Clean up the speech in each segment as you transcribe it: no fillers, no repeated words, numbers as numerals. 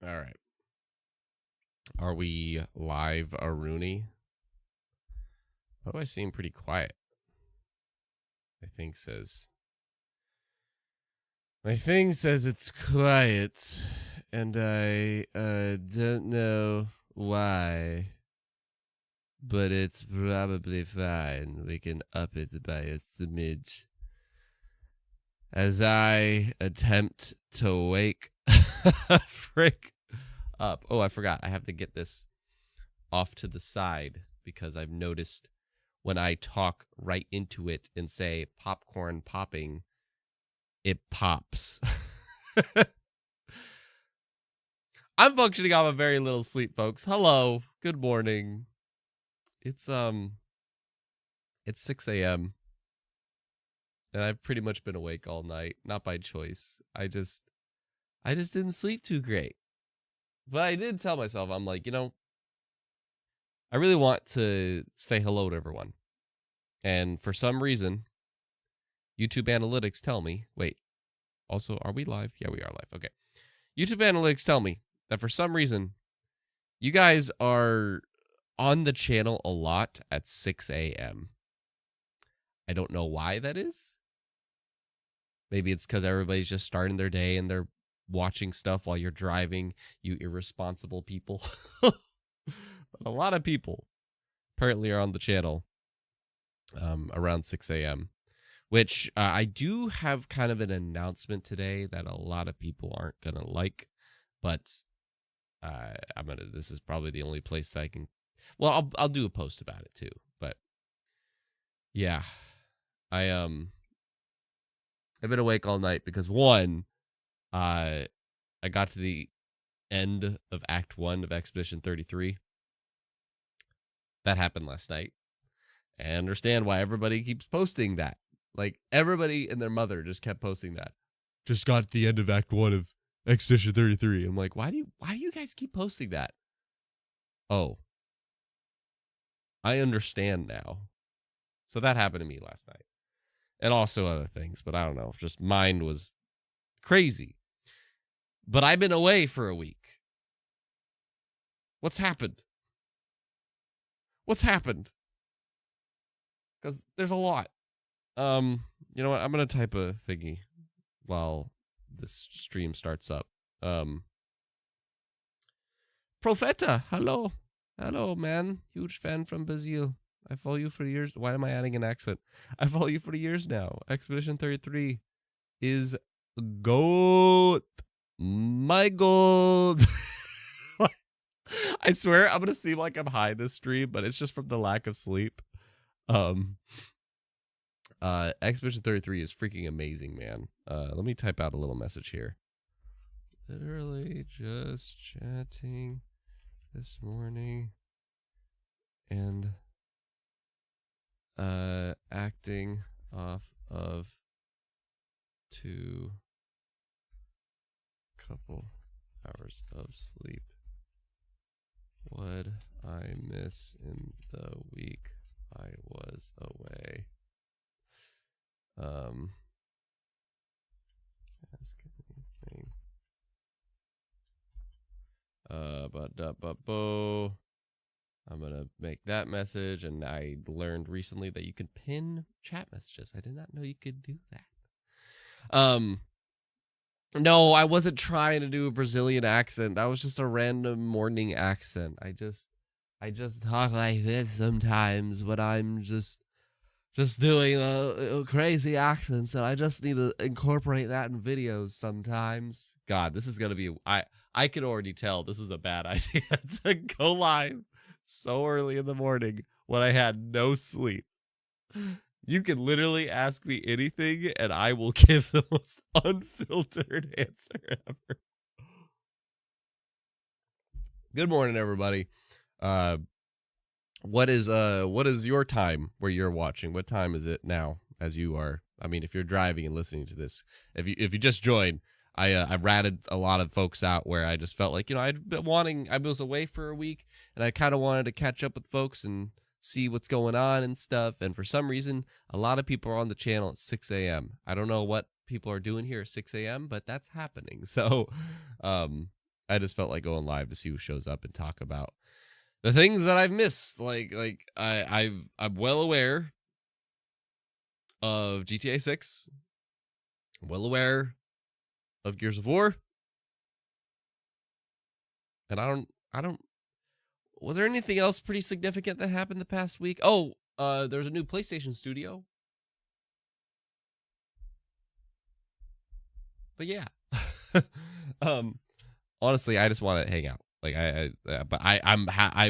All right. Are we live, Aruni? Why do I seem pretty quiet? My thing says it's quiet, and I don't know why, but it's probably fine. We can up it by a smidge. As I attempt to wake frick up. Oh, I forgot. I have to get this off to the side because I've noticed when I talk right into it and say popcorn popping, it pops. I'm functioning off of very little sleep, folks. Hello. Good morning. It's 6 a.m. and I've pretty much been awake all night, not by choice. I just didn't sleep too great. But I did tell myself, I'm like, I really want to say hello to everyone. And for some reason, YouTube analytics tell me, wait, also, are we live? Yeah, we are live. Okay. YouTube analytics tell me that for some reason, you guys are on the channel a lot at 6 a.m. I don't know why that is. Maybe it's because everybody's just starting their day and they're watching stuff while you're driving, you irresponsible people. But a lot of people apparently are on the channel around 6 a.m., which I do have kind of an announcement today that a lot of people aren't going to like, but this is probably the only place that I can, well, I'll do a post about it too, but yeah, I've been awake all night because one, I got to the end of Act 1 of Expedition 33. That happened last night. I understand why everybody keeps posting that. Like, everybody and their mother just kept posting that. Just got to the end of Act 1 of Expedition 33. I'm like, why do you guys keep posting that? Oh. I understand now. So that happened to me last night. And also other things, but I don't know. Just mine was crazy. But I've been away for a week. What's happened? What's happened? Because there's a lot. You know what? I'm going to type a thingy while this stream starts up. Profeta, hello. Hello, man. Huge fan from Brazil. I follow you for years. Why am I adding an accent? I follow you for years now. Expedition 33 is gold. My gold. I swear I'm gonna seem like I'm high this stream, but it's just from the lack of sleep. Expedition 33 is freaking amazing, man. Let me type out a little message here. Literally just chatting this morning and acting off of 2 couple hours of sleep. What'd I miss in the week I was away? Ask anything. I'm gonna make that message, and I learned recently that you can pin chat messages. I did not know you could do that. No, I wasn't trying to do a Brazilian accent. That was just a random morning accent. I just talk like this sometimes when I'm just doing crazy accents, and I just need to incorporate that in videos sometimes. God, this is gonna be. I can already tell this is a bad idea to go live so early in the morning when I had no sleep. You can literally ask me anything, and I will give the most unfiltered answer ever. Good morning, everybody. What is your time where you're watching? What time is it now? As you are, I mean, if you're driving and listening to this, if you just joined, I ratted a lot of folks out where I just felt like, I was away for a week, and I kind of wanted to catch up with folks and see what's going on and stuff. And for some reason, a lot of people are on the channel at 6 a.m. I don't know what people are doing here at 6 a.m., but that's happening. So, I just felt like going live to see who shows up and talk about the things that I've missed. I'm well aware of GTA 6. I'm well aware of Gears of War. And I don't was there anything else pretty significant that happened the past week? Oh, there's a new PlayStation studio. But yeah. Honestly, I just want to hang out. Like I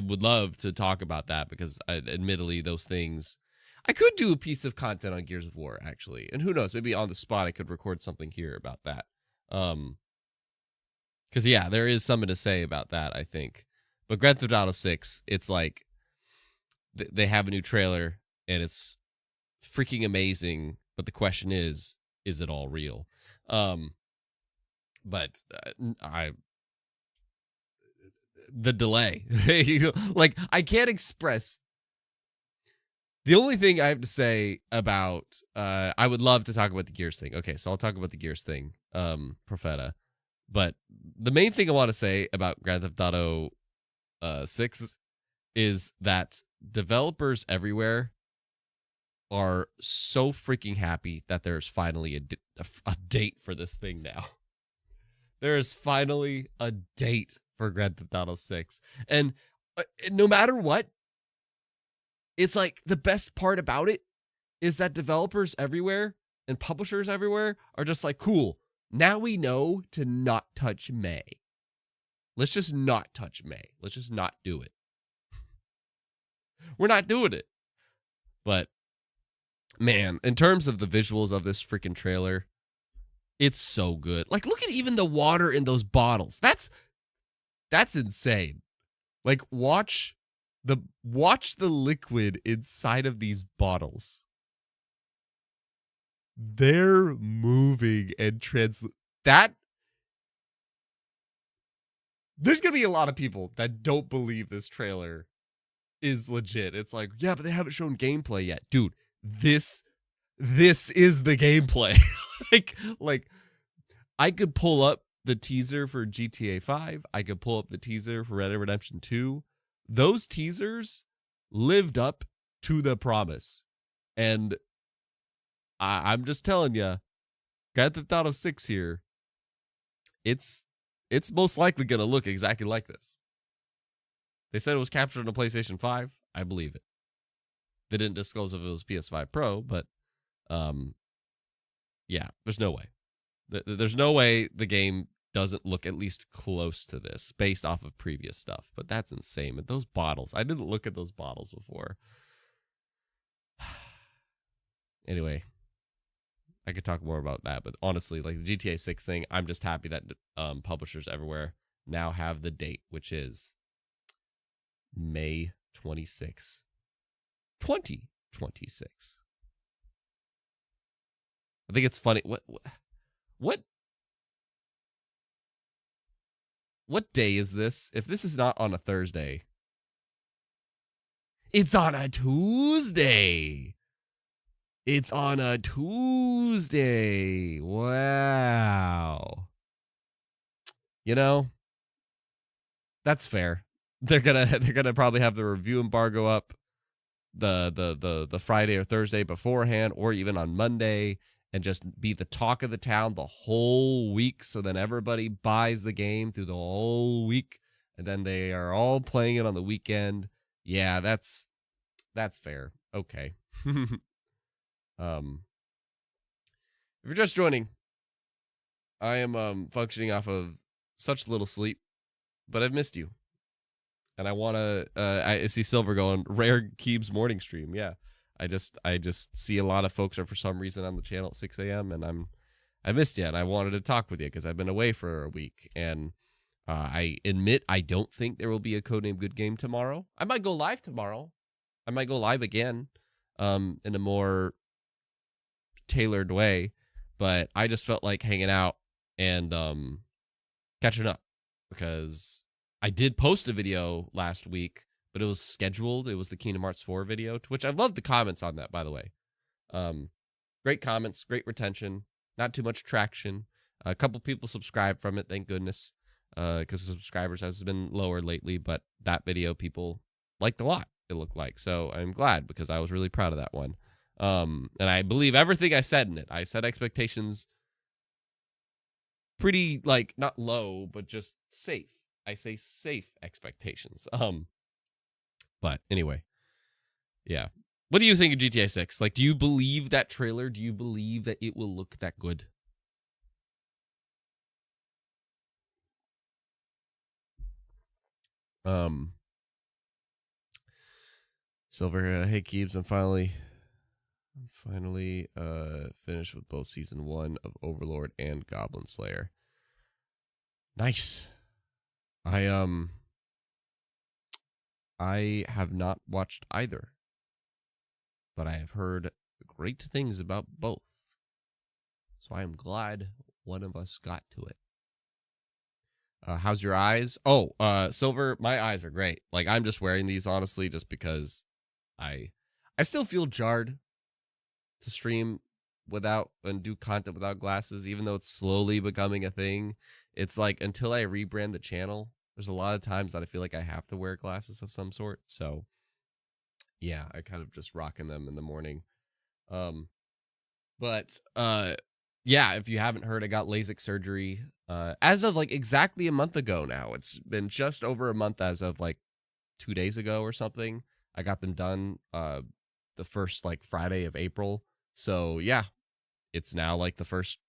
would love to talk about that because admittedly those things I could do a piece of content on Gears of War actually. And who knows, maybe on the spot I could record something here about that. Cuz yeah, there is something to say about that, I think. But Grand Theft Auto 6, it's like they have a new trailer and it's freaking amazing, but the question is it all real? But the delay, like I can't express. The only thing I have to say about, I would love to talk about the Gears thing. Okay, so I'll talk about the Gears thing, Profeta. But the main thing I want to say about Grand Theft Auto 6 is that developers everywhere are so freaking happy that there's finally a date for this thing now. There is finally a date for Grand Theft Auto 6. And no matter what, it's like the best part about it is that developers everywhere and publishers everywhere are just like, cool, now we know to not touch May. Let's just not touch May. Let's just not do it. We're not doing it. But, man, in terms of the visuals of this freaking trailer, it's so good. Like, look at even the water in those bottles. That's insane. Like, watch the liquid inside of these bottles. They're moving and that. There's going to be a lot of people that don't believe this trailer is legit. It's like, yeah, but they haven't shown gameplay yet. Dude, this is the gameplay. like I could pull up the teaser for GTA 5. I could pull up the teaser for Red Dead Redemption 2. Those teasers lived up to the promise. And I'm just telling you, Grand Theft Auto 6 here, it's most likely going to look exactly like this. They said it was captured on a PlayStation 5. I believe it. They didn't disclose if it was PS5 Pro, but yeah, there's no way. There's no way the game doesn't look at least close to this based off of previous stuff. But that's insane. But those bottles, I didn't look at those bottles before. Anyway, I could talk more about that, but honestly, like the GTA 6 thing, I'm just happy that publishers everywhere now have the date, which is May 26, 2026. I think it's funny. What day is this? If this is not on a Thursday, it's on a Tuesday. It's on a Tuesday. Wow. You know, that's fair. They're gonna probably have the review embargo up the Friday or Thursday beforehand, or even on Monday, and just be the talk of the town the whole week. So then everybody buys the game through the whole week, and then they are all playing it on the weekend. Yeah, that's fair. Okay. If you're just joining, I am functioning off of such little sleep, but I've missed you. And I want to I see Silver going, rare Keebs morning stream. Yeah. I just see a lot of folks are for some reason on the channel at 6 a.m. and I missed you, and I wanted to talk with you because I've been away for a week. And I admit I don't think there will be a Codename Good Game tomorrow. I might go live tomorrow. I might go live again in a more tailored way, but I just felt like hanging out and catching up because I did post a video last week, but it was scheduled. It was the Kingdom Hearts 4 video, which I loved the comments on that, by the way. Great comments, great retention, not too much traction. A couple people subscribed from it, thank goodness. because subscribers has been lower lately, but that video people liked a lot, it looked like. So I'm glad, because I was really proud of that one. And I believe everything I said in it. I set expectations pretty, like, not low, but just safe. I say safe expectations. But anyway, yeah. What do you think of GTA 6? Like, do you believe that trailer? Do you believe that it will look that good? Silver, hey Keebs, I'm finally finished with both season 1 of Overlord and Goblin Slayer. Nice. I have not watched either, but I have heard great things about both. So I am glad one of us got to it. How's your eyes? Oh, Silver, my eyes are great. Like, I'm just wearing these, honestly, just because I still feel jarred to stream without and do content without glasses, even though it's slowly becoming a thing. It's like, until I rebrand the channel, there's a lot of times that I feel like I have to wear glasses of some sort. So yeah, I kind of just rocking them in the morning. But yeah, if you haven't heard, I got LASIK surgery as of like exactly a month ago now. It's been just over a month as of like 2 days ago or something. I got them done the first like Friday of April. So yeah, it's now like the first,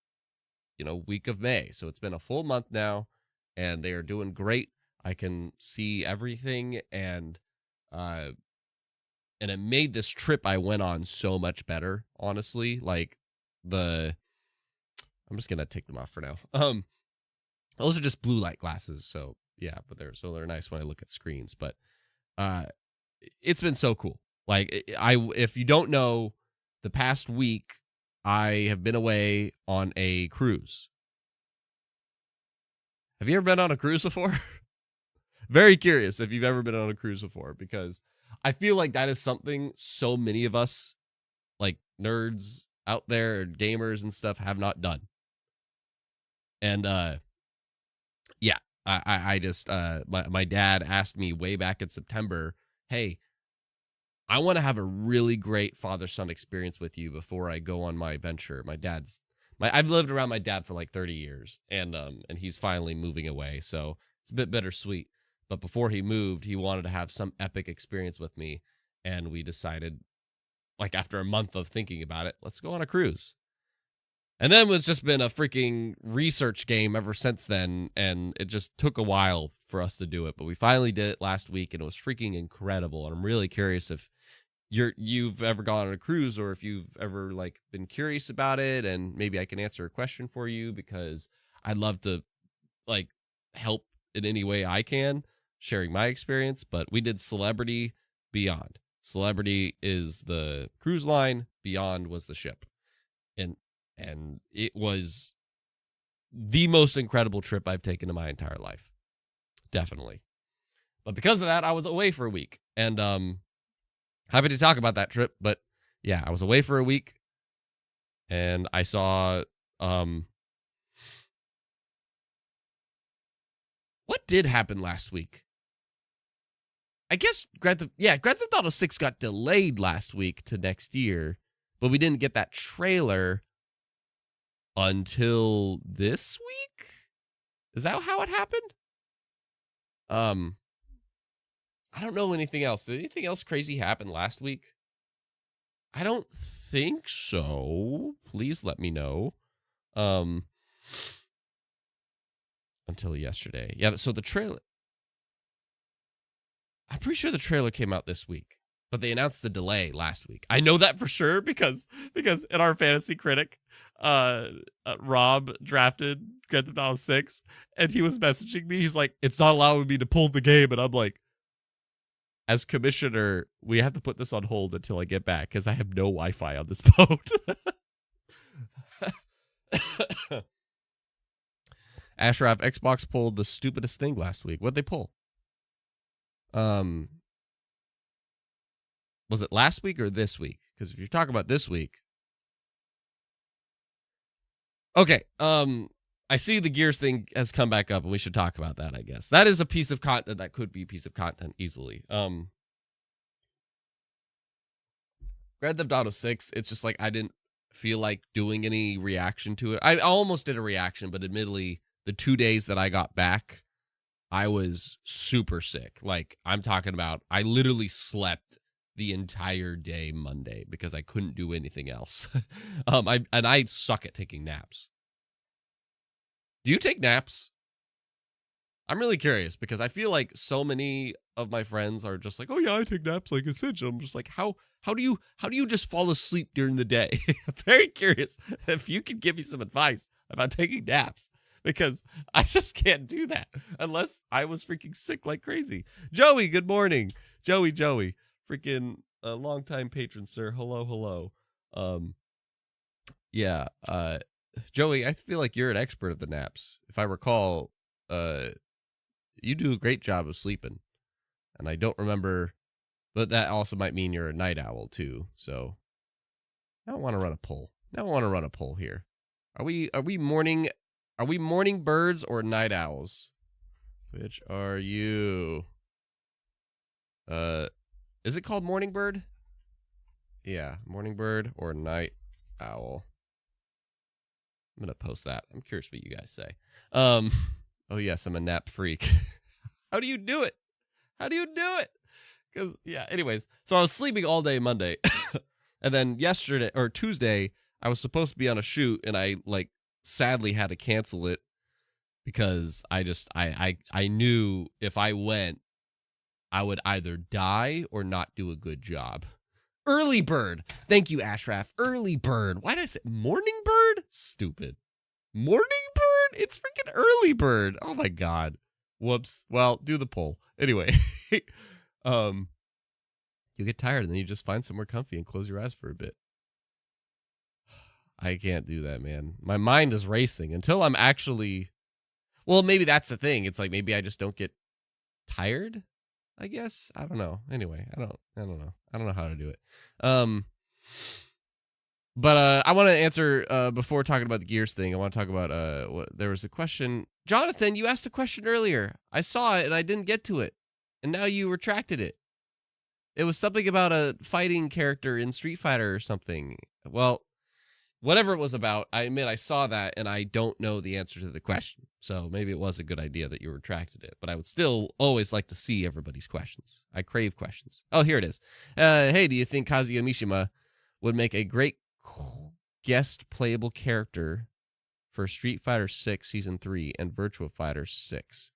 week of May. So it's been a full month now, and they are doing great. I can see everything, and it made this trip I went on so much better, honestly. Like, I'm just gonna take them off for now. Those are just blue light glasses, so yeah, but they're nice when I look at screens. But it's been so cool. Like, if you don't know, the past week I have been away on a cruise. Have you ever been on a cruise before? Very curious if you've ever been on a cruise before, because I feel like that is something so many of us, like nerds out there, gamers and stuff, have not done. And yeah, I just my dad asked me way back in September, hey, I want to have a really great father-son experience with you before I go on my venture. I've lived around my dad for like 30 years, and he's finally moving away, so it's a bit bittersweet. But before he moved, he wanted to have some epic experience with me, and we decided, like, after a month of thinking about it, let's go on a cruise. And then it's just been a freaking research game ever since then, and it just took a while for us to do it. But we finally did it last week, and it was freaking incredible. And I'm really curious if you've ever gone on a cruise, or if you've ever like been curious about it, and maybe I can answer a question for you, because I'd love to like help in any way I can, sharing my experience. But we did Celebrity Beyond. Celebrity is the cruise line, Beyond was the ship. And it was the most incredible trip I've taken in my entire life. Definitely. But because of that, I was away for a week. And happy to talk about that trip. But yeah, I was away for a week. And I saw what did happen last week? I guess Grand Theft Auto 6 got delayed last week to next year, but we didn't get that trailer until this week? Is that how it happened? I don't know anything else. Did anything else crazy happen last week? I don't think so. Please let me know. Until yesterday. Yeah, so the trailer, I'm pretty sure the trailer came out this week, but they announced the delay last week. I know that for sure because in our fantasy critic, Rob drafted Grand Theft Auto 6, and he was messaging me. He's like, it's not allowing me to pull the game. And I'm like, as commissioner, we have to put this on hold until I get back, because I have no Wi-Fi on this boat. Ashraf, Xbox pulled the stupidest thing last week. What'd they pull? Was it last week or this week? Because if you're talking about this week. Okay. I see the Gears thing has come back up, and we should talk about that, I guess. That is a piece of content that could be a piece of content easily. Grand Theft Auto 6, it's just like I didn't feel like doing any reaction to it. I almost did a reaction, but admittedly, the 2 days that I got back, I was super sick. Like, I'm talking about, I literally slept the entire day Monday because I couldn't do anything else. I suck at taking naps. Do you take naps? I'm really curious because I feel like so many of my friends are just like, oh yeah, I take naps like essential. I'm just like, how do you just fall asleep during the day? I'm very curious if you could give me some advice about taking naps because I just can't do that unless I was freaking sick like crazy. Joey, good morning. Joey, freaking a longtime patron, sir. Hello. Yeah, Joey, I feel like you're an expert at the naps. If I recall, you do a great job of sleeping. And I don't remember, but that also might mean you're a night owl too. So I don't want to run a poll here. Are we morning birds or night owls? Which are you? Is it called morning bird? Yeah, morning bird or night owl. I'm gonna post that. I'm curious what you guys say. Oh yes, I'm a nap freak. How do you do it? Because yeah. Anyways, so I was sleeping all day Monday, and then yesterday or Tuesday, I was supposed to be on a shoot, and I sadly had to cancel it because I knew if I went, I would either die or not do a good job. Early bird. Thank you, Ashraf. Early bird. Why did I say morning bird? Stupid. Morning bird? It's freaking early bird. Oh my god. Whoops. Well, do the poll. Anyway. You get tired and then you just find somewhere comfy and close your eyes for a bit. I can't do that, man. My mind is racing until I'm actually... Well, maybe that's the thing. It's like maybe I just don't get tired, I guess. I don't know. Anyway, I don't know. I don't know how to do it. But I want to answer before talking about the Gears thing. I want to talk about what there was a question. Jonathan, you asked a question earlier. I saw it and I didn't get to it. And now you retracted it. It was something about a fighting character in Street Fighter or something. Well, whatever it was about, I admit I saw that and I don't know the answer to the question. So maybe it was a good idea that you retracted it. But I would still always like to see everybody's questions. I crave questions. Oh, here it is. Hey, do you think Kazuya Mishima would make a great guest playable character for Street Fighter 6 Season 3 and Virtua Fighter 6?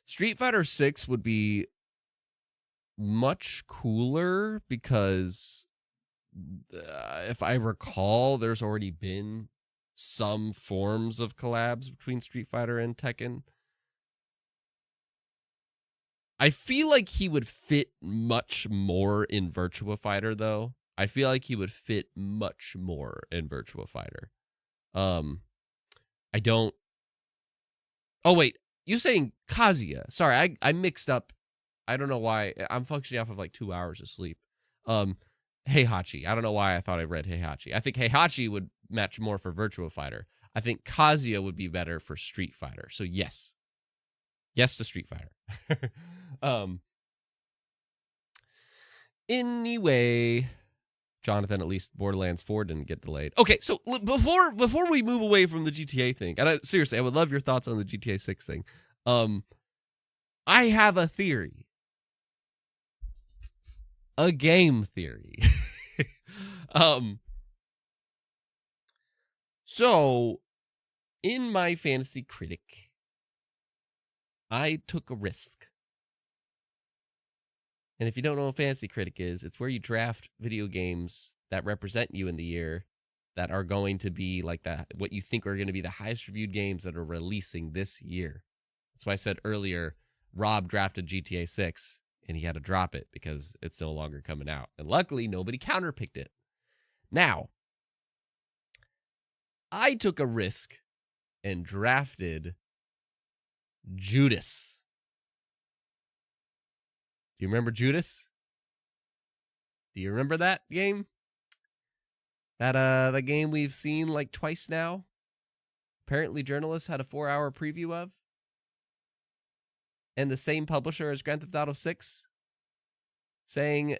Street Fighter 6 would be much cooler because if I recall, there's already been some forms of collabs between Street Fighter and Tekken. I feel like he would fit much more in Virtua Fighter, though. I feel like he would fit much more in Virtua Fighter. I don't... Oh, wait. You're saying Kazuya. Sorry, I mixed up. I don't know why. I'm functioning off of like 2 hours of sleep. Heihachi. I don't know why I thought I read Heihachi. I think Heihachi would match more for Virtua Fighter. I think Kazuya would be better for Street Fighter. So yes. Yes to Street Fighter. Anyway, Jonathan, at least Borderlands 4 didn't get delayed. Okay, so before we move away from the GTA thing, and seriously, I would love your thoughts on the GTA 6 thing. I have a theory. A game theory. So, in my Fantasy Critic, I took a risk. And if you don't know what Fantasy Critic is, it's where you draft video games that represent you in the year that are going to be like that, what you think are going to be the highest reviewed games that are releasing this year. That's why I said earlier, Rob drafted GTA 6 and he had to drop it because it's no longer coming out. And luckily, nobody counterpicked it. Now, I took a risk and drafted Judas. Do you remember Judas? Do you remember that game? The game we've seen like twice now. Apparently, journalists had a 4-hour preview of. And the same publisher as Grand Theft Auto 6 saying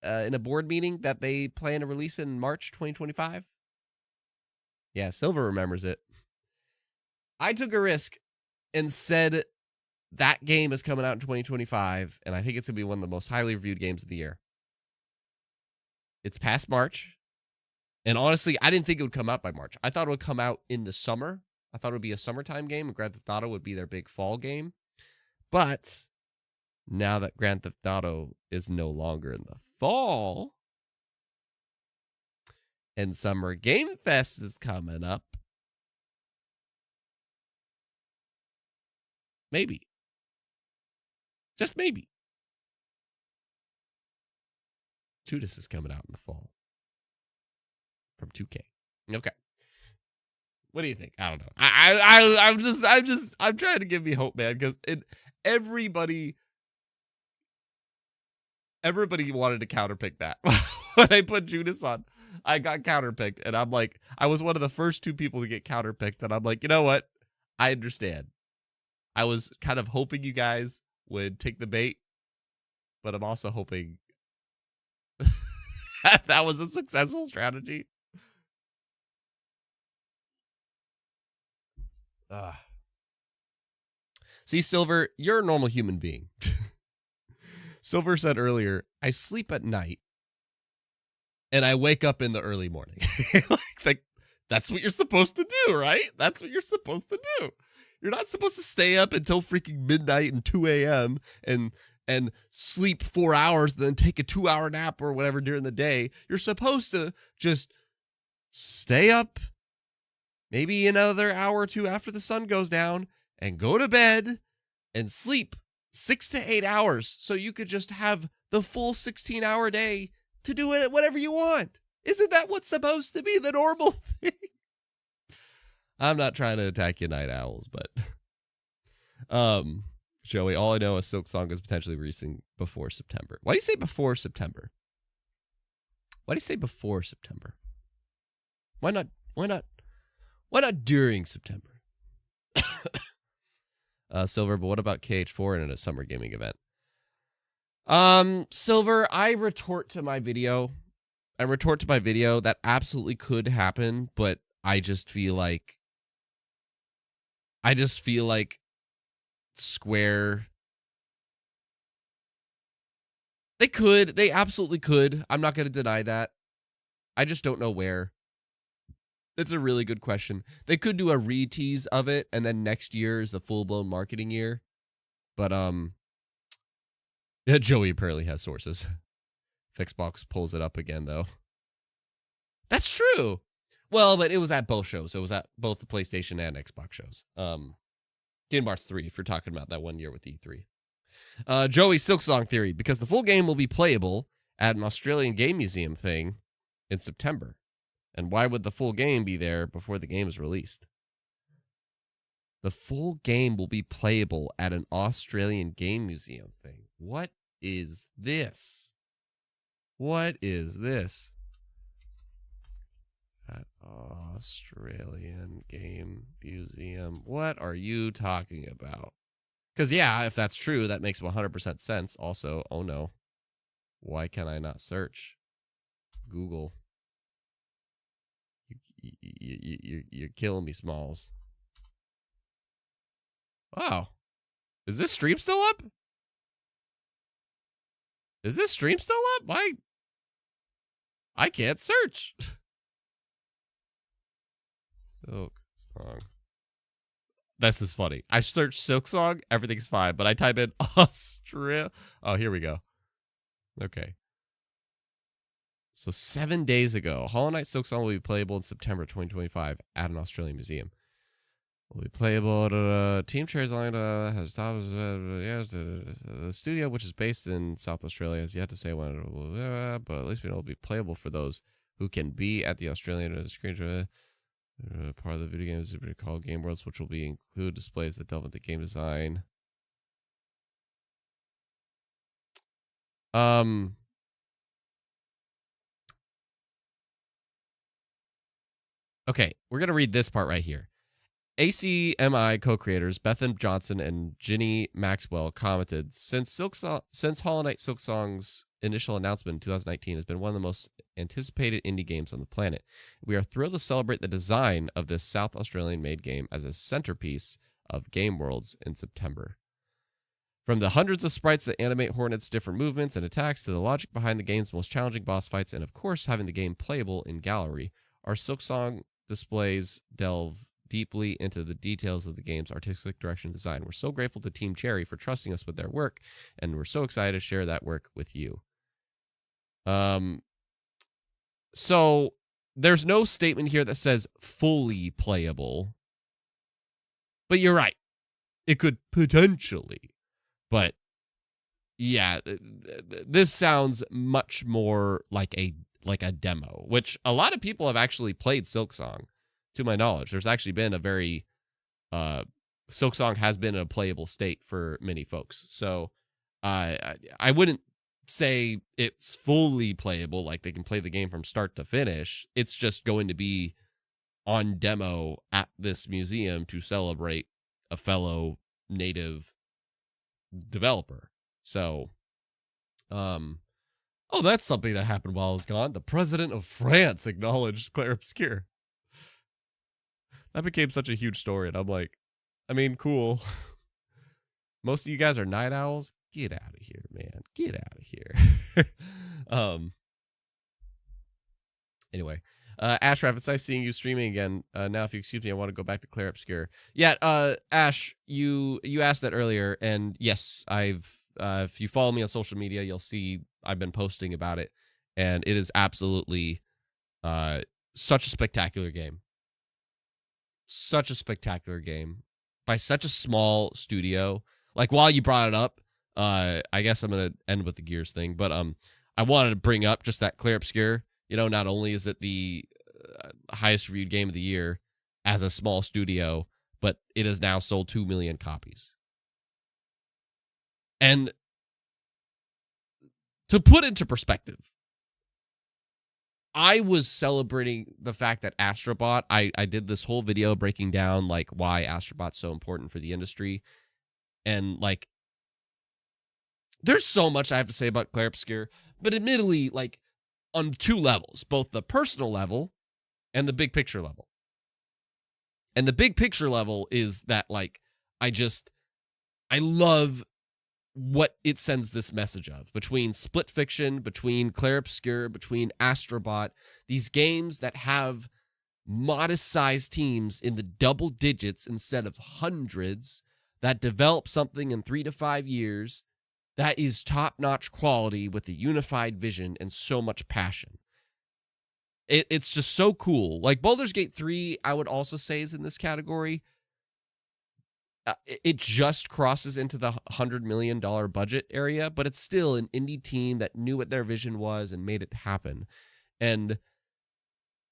in a board meeting that they plan to release it in March 2025. Yeah, Silver remembers it. I took a risk and said that game is coming out in 2025, and I think it's going to be one of the most highly reviewed games of the year. It's past March, and honestly, I didn't think it would come out by March. I thought it would come out in the summer. I thought it would be a summertime game, and Grand Theft Auto would be their big fall game. But now that Grand Theft Auto is no longer in the fall, and Summer Game Fest is coming up, maybe. Just maybe. Judas is coming out in the fall. From 2K. Okay. What do you think? I don't know. I'm trying to give me hope, man, because everybody wanted to counterpick that. When I put Judas on, I got counterpicked, and I'm like, I was one of the first 2 people to get counterpicked, and I'm like, you know what? I understand. I was kind of hoping you guys would take the bait, but I'm also hoping that was a successful strategy. See, Silver, you're a normal human being. Silver said earlier, I sleep at night and I wake up in the early morning. like, that's what you're supposed to do, right? That's what you're supposed to do. You're not supposed to stay up until freaking midnight and 2 a.m. and sleep 4 hours, then take a 2-hour nap or whatever during the day. You're supposed to just stay up maybe another hour or 2 after the sun goes down and go to bed and sleep 6 to 8 hours so you could just have the full 16-hour day to do it whatever you want. Isn't that what's supposed to be the normal thing? I'm not trying to attack you night owls, but Joey, all I know is Silk Song is potentially releasing before September. Why do you say before September? Why do you say before September? Why not during September? Silver, but what about KH4 in a summer gaming event? Silver, I retort to my video that absolutely could happen, but I just feel like Square, they absolutely could. I'm not going to deny that. I just don't know where. That's a really good question. They could do a re-tease of it, and then next year is the full-blown marketing year. But, yeah, Joey apparently has sources. Fixbox pulls it up again, though. That's true. Well, but it was at both shows. It was at both the PlayStation and Xbox shows. Kingdom Hearts 3, if you're talking about that 1 year with E3. Joey, Silksong Theory, because the full game will be playable at an Australian Game Museum thing in September. And why would the full game be there before the game is released? The full game will be playable at an Australian Game Museum thing. What is this? What is this? At Australian Game Museum. What are you talking about? Because, yeah, if that's true, that makes 100% sense. Also, oh no. Why can I not search? Google. You're killing me, Smalls. Wow. Is this stream still up? Is this stream still up? Why? I can't search. Silk Song. This is funny. I search Silk Song, everything's fine, but I type in Australia. Oh, here we go. Okay. So 7 days ago, Hollow Knight Silk Song will be playable in September 2025 at an Australian museum. Will be playable. Team Cherry's Line has the studio, which is based in South Australia, has yet to say when it will, but at least we know it will be playable for those who can be at the Australian screen. Part of the video game is called Game Worlds, which will be include displays that delve into game design. Okay, we're going to read this part right here. ACMI co-creators Bethan Johnson and Ginny Maxwell commented, since Hollow Knight Silksong's initial announcement in 2019 has been one of the most anticipated indie games on the planet. We are thrilled to celebrate the design of this South Australian-made game as a centerpiece of Game Worlds in September. From the hundreds of sprites that animate Hornet's different movements and attacks to the logic behind the game's most challenging boss fights, and of course having the game playable in gallery, our Silksong displays delve deeply into the details of the game's artistic direction and design. We're so grateful to Team Cherry for trusting us with their work, and we're so excited to share that work with you. So there's no statement here that says fully playable, but you're right. It could potentially, but yeah, this sounds much more like a demo, which a lot of people have actually played Silksong. To my knowledge, there's actually been a very Silksong has been in a playable state for many folks. So I wouldn't say it's fully playable, like they can play the game from start to finish. It's just going to be on demo at this museum to celebrate a fellow native developer. So, oh, that's something that happened while I was gone. The president of France acknowledged Claire Obscure. That became such a huge story, and I'm like, I mean, cool. Most of you guys are night owls. Get out of here, man. Get out of here. Anyway, Ashraf, it's nice seeing you streaming again. Now, if you excuse me, I want to go back to Claire Obscure. Yeah, Ash, you asked that earlier, and yes, I've if you follow me on social media, you'll see I've been posting about it, and it is absolutely such a spectacular game. Such a spectacular game by such a small studio. Like, while you brought it up, I guess I'm gonna end with the Gears thing, but I wanted to bring up just that Claire Obscure. You know, not only is it the highest reviewed game of the year as a small studio, but it has now sold 2 million copies. And to put into perspective, I was celebrating the fact that Astrobot, I did this whole video breaking down like why Astrobot's so important for the industry. And like, there's so much I have to say about Claire Obscure, but admittedly, like, on two levels, both the personal level and the big picture level. And the big picture level is that, like, I love what it sends this message of, between Split Fiction, between Claire Obscure, between Astrobot, these games that have modest-sized teams in the double digits instead of hundreds, that develop something in 3 to 5 years that is top-notch quality with a unified vision and so much passion. It's just so cool. Like, Baldur's Gate 3, I would also say, is in this category. It just crosses into the $100 million budget area, but it's still an indie team that knew what their vision was and made it happen. And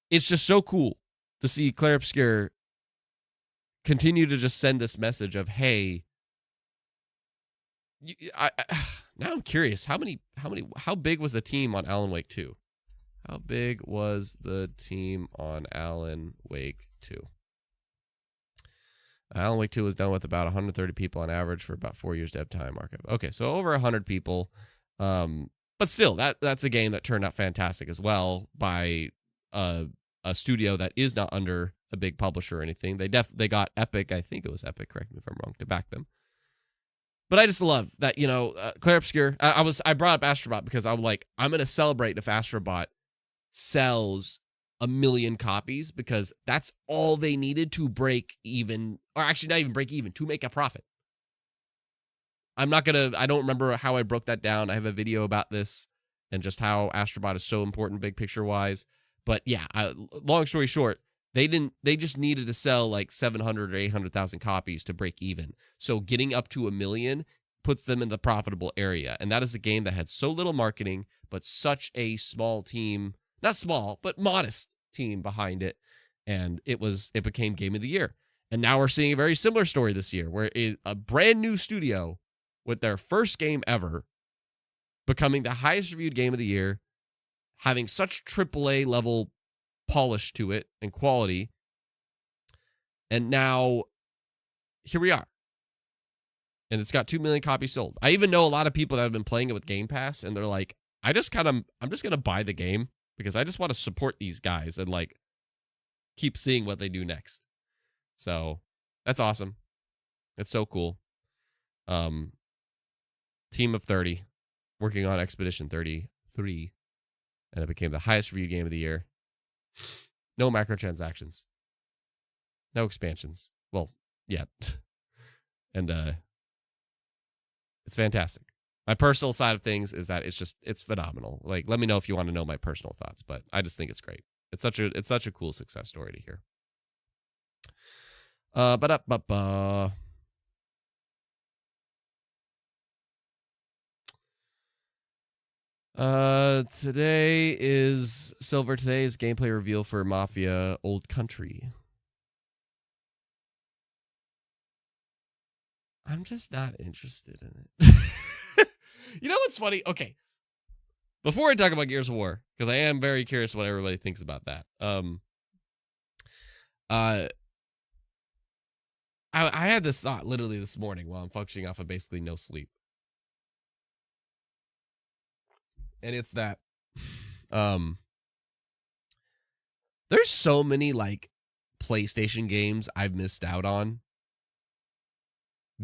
it's just so cool to see Claire Obscure continue to just send this message of, hey, now I'm curious, how big was the team on Alan Wake 2? How big was the team on Alan Wake 2? Alan Wake 2 was done with about 130 people on average for about 4 years dev time. Okay, so over 100 people. But still, that's a game that turned out fantastic as well by a studio that is not under a big publisher or anything. They got Epic, I think it was Epic, correct me if I'm wrong, to back them. But I just love that, you know, Claire Obscure. I brought up Astrobot because I'm like, I'm gonna celebrate if Astrobot sells 1 million copies, because that's all they needed to break even, or actually not even break even, to make a profit. I don't remember how I broke that down. I have a video about this and just how Astrobot is so important big picture wise. But yeah, long story short, they just needed to sell like 700 or 800,000 copies to break even. So getting up to 1 million puts them in the profitable area. And that is a game that had so little marketing, but such a small team, not small, but modest team behind it. And it became Game of the Year. And now we're seeing a very similar story this year, where a brand new studio with their first game ever becoming the highest reviewed Game of the Year, having such AAA level polish to it and quality. And now here we are. And it's got 2 million copies sold. I even know a lot of people that have been playing it with Game Pass, and they're like, I'm just going to buy the game because I just want to support these guys and like keep seeing what they do next. So that's awesome. It's so cool. Team of 30 working on Expedition 33, and it became the highest reviewed game of the year. No microtransactions. No expansions. Well, yeah. And it's fantastic. My personal side of things is that it's phenomenal. Like, let me know if you want to know my personal thoughts, but I just think it's great. It's such a cool success story to hear. Today is gameplay reveal for Mafia Old Country. I'm just not interested in it. You know what's funny? Okay. Before I talk about Gears of War, because I am very curious what everybody thinks about that. I had this thought literally this morning while I'm functioning off of basically no sleep. And it's that there's so many like PlayStation games I've missed out on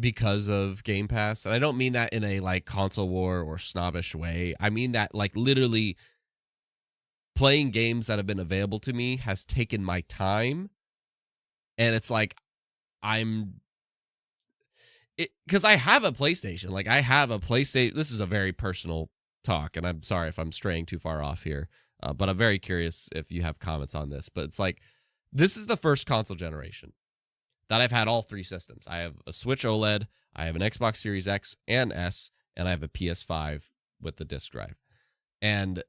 because of Game Pass. And I don't mean that in a like console war or snobbish way. I mean that like literally playing games that have been available to me has taken my time. And it's like because I have a PlayStation. Like I have a PlayStation. This is a very personal talk, and I'm sorry if I'm straying too far off here. But I'm very curious if you have comments on this. But it's like, this is the first console generation that I've had all three systems. I have a Switch OLED, I have an Xbox Series X and S, and I have a PS5 with the disc drive. And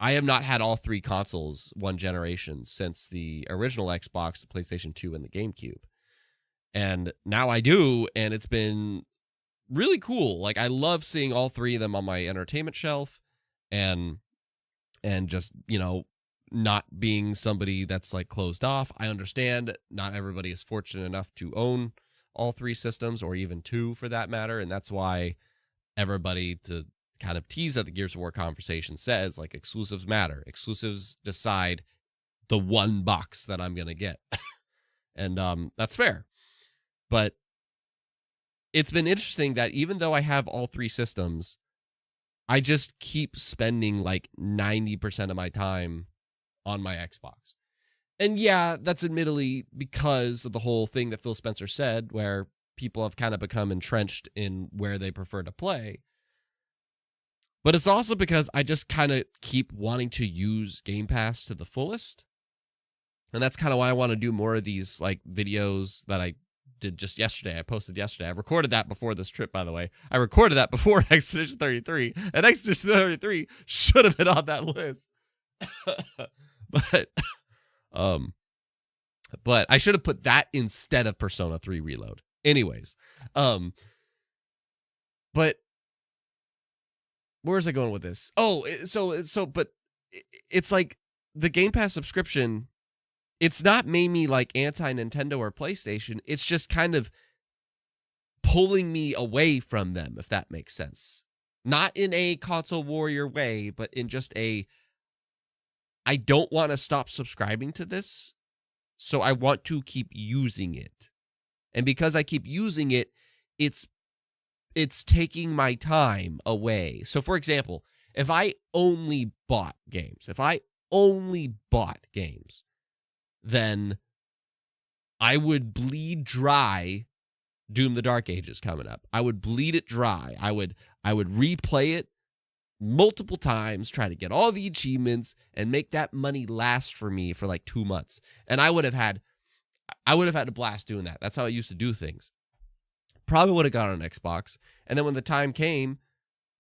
I have not had all three consoles one generation since the original Xbox, the PlayStation 2, and the GameCube. And now I do, and it's been really cool. Like, I love seeing all three of them on my entertainment shelf, and just, you know, not being somebody that's like closed off. I understand not everybody is fortunate enough to own all three systems, or even two for that matter, and that's why everybody, to kind of tease at the Gears of War conversation, says like exclusives matter. Exclusives decide the one box that I'm gonna get. And that's fair. But it's been interesting that even though I have all three systems, I just keep spending like 90% of my time on my Xbox. And yeah, that's admittedly because of the whole thing that Phil Spencer said, where people have kind of become entrenched in where they prefer to play. But it's also because I just kind of keep wanting to use Game Pass to the fullest. And that's kind of why I want to do more of these like videos that I did just yesterday. I posted yesterday. I recorded that before this trip, by the way. I recorded that before Expedition 33. And Expedition 33 should have been on that list. But I should have put that instead of Persona 3 Reload. Anyways. But where's I going with this? Oh, but it's like the Game Pass subscription, it's not made me like anti-Nintendo or PlayStation. It's just kind of pulling me away from them, if that makes sense. Not in a console warrior way, but in just a, I don't want to stop subscribing to this, so I want to keep using it. And because I keep using it, it's taking my time away. So for example, if I only bought games, then I would bleed dry Doom the Dark Ages coming up. I would bleed it dry. I would replay it multiple times, try to get all the achievements, and make that money last for me for like 2 months. And I would have had a blast doing that. That's how I used to do things. Probably would have got on an Xbox. And then when the time came,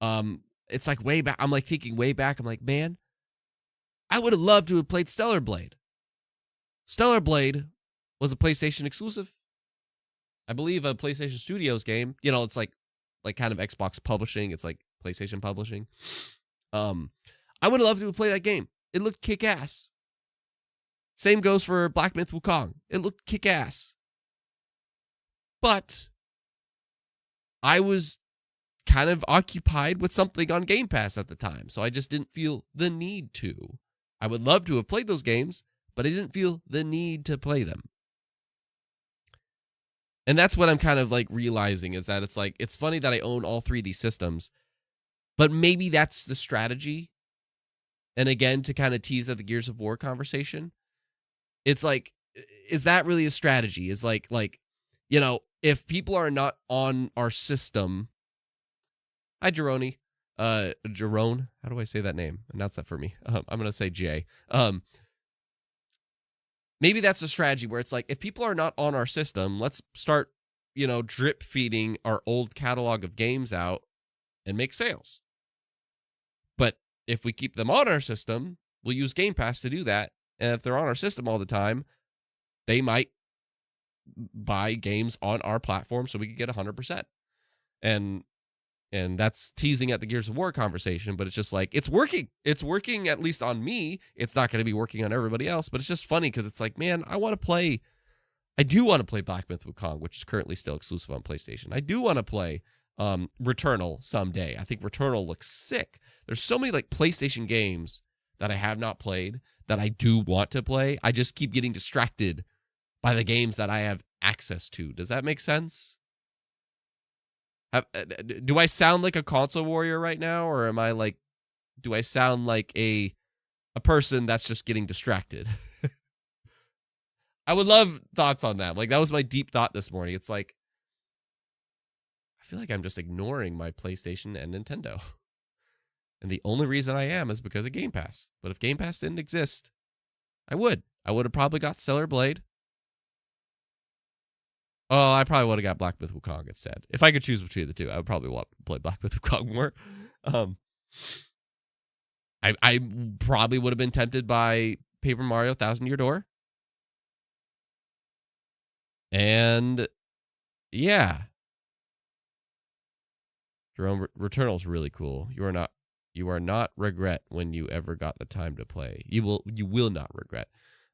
it's like way back. I'm like thinking way back. I'm like, man, I would have loved to have played Stellar Blade. Stellar Blade was a PlayStation exclusive. I believe a PlayStation Studios game. You know, it's like kind of Xbox publishing. It's like PlayStation publishing. I would have loved to play that game. It looked kick-ass. Same goes for Black Myth Wukong. It looked kick-ass. But I was kind of occupied with something on Game Pass at the time, so I just didn't feel the need to. I would love to have played those games, but I didn't feel the need to play them. And that's what I'm kind of like realizing, is that it's like, it's funny that I own all 3 of these systems, but maybe that's the strategy. And again, to kind of tease at the Gears of War conversation, it's like, is that really a strategy? Is like, you know, if people are not on our system. Hi, Jerone. Jerone. How do I say that name? Announce that for me. I'm going to say Jay. Maybe that's a strategy where it's like, if people are not on our system, let's start, you know, drip feeding our old catalog of games out and make sales. But if we keep them on our system, we'll use Game Pass to do that. And if they're on our system all the time, they might buy games on our platform so we can get 100%. And that's teasing at the Gears of War conversation, but it's just like, it's working. It's working, at least on me. It's not going to be working on everybody else, but it's just funny because it's like, man, I do want to play Black Myth Wukong, which is currently still exclusive on PlayStation. I do want to play Returnal someday. I think Returnal looks sick. There's so many like PlayStation games that I have not played that I do want to play. I just keep getting distracted by the games that I have access to. Does that make sense? Do I sound like a console warrior right now, or am I like, do I sound like a person that's just getting distracted? I would love thoughts on that. Like, that was my deep thought this morning. It's like, I feel like I'm just ignoring my PlayStation and Nintendo. And the only reason I am is because of Game Pass. But if Game Pass didn't exist, I would have probably got Stellar Blade. Oh, I probably would have got Black Myth Wukong instead. If I could choose between the two, I would probably want to play Black Myth Wukong more. I probably would have been tempted by Paper Mario Thousand Year Door. And yeah. Jerome, Returnal's really cool. You are not regret when you ever got the time to play. You will not regret.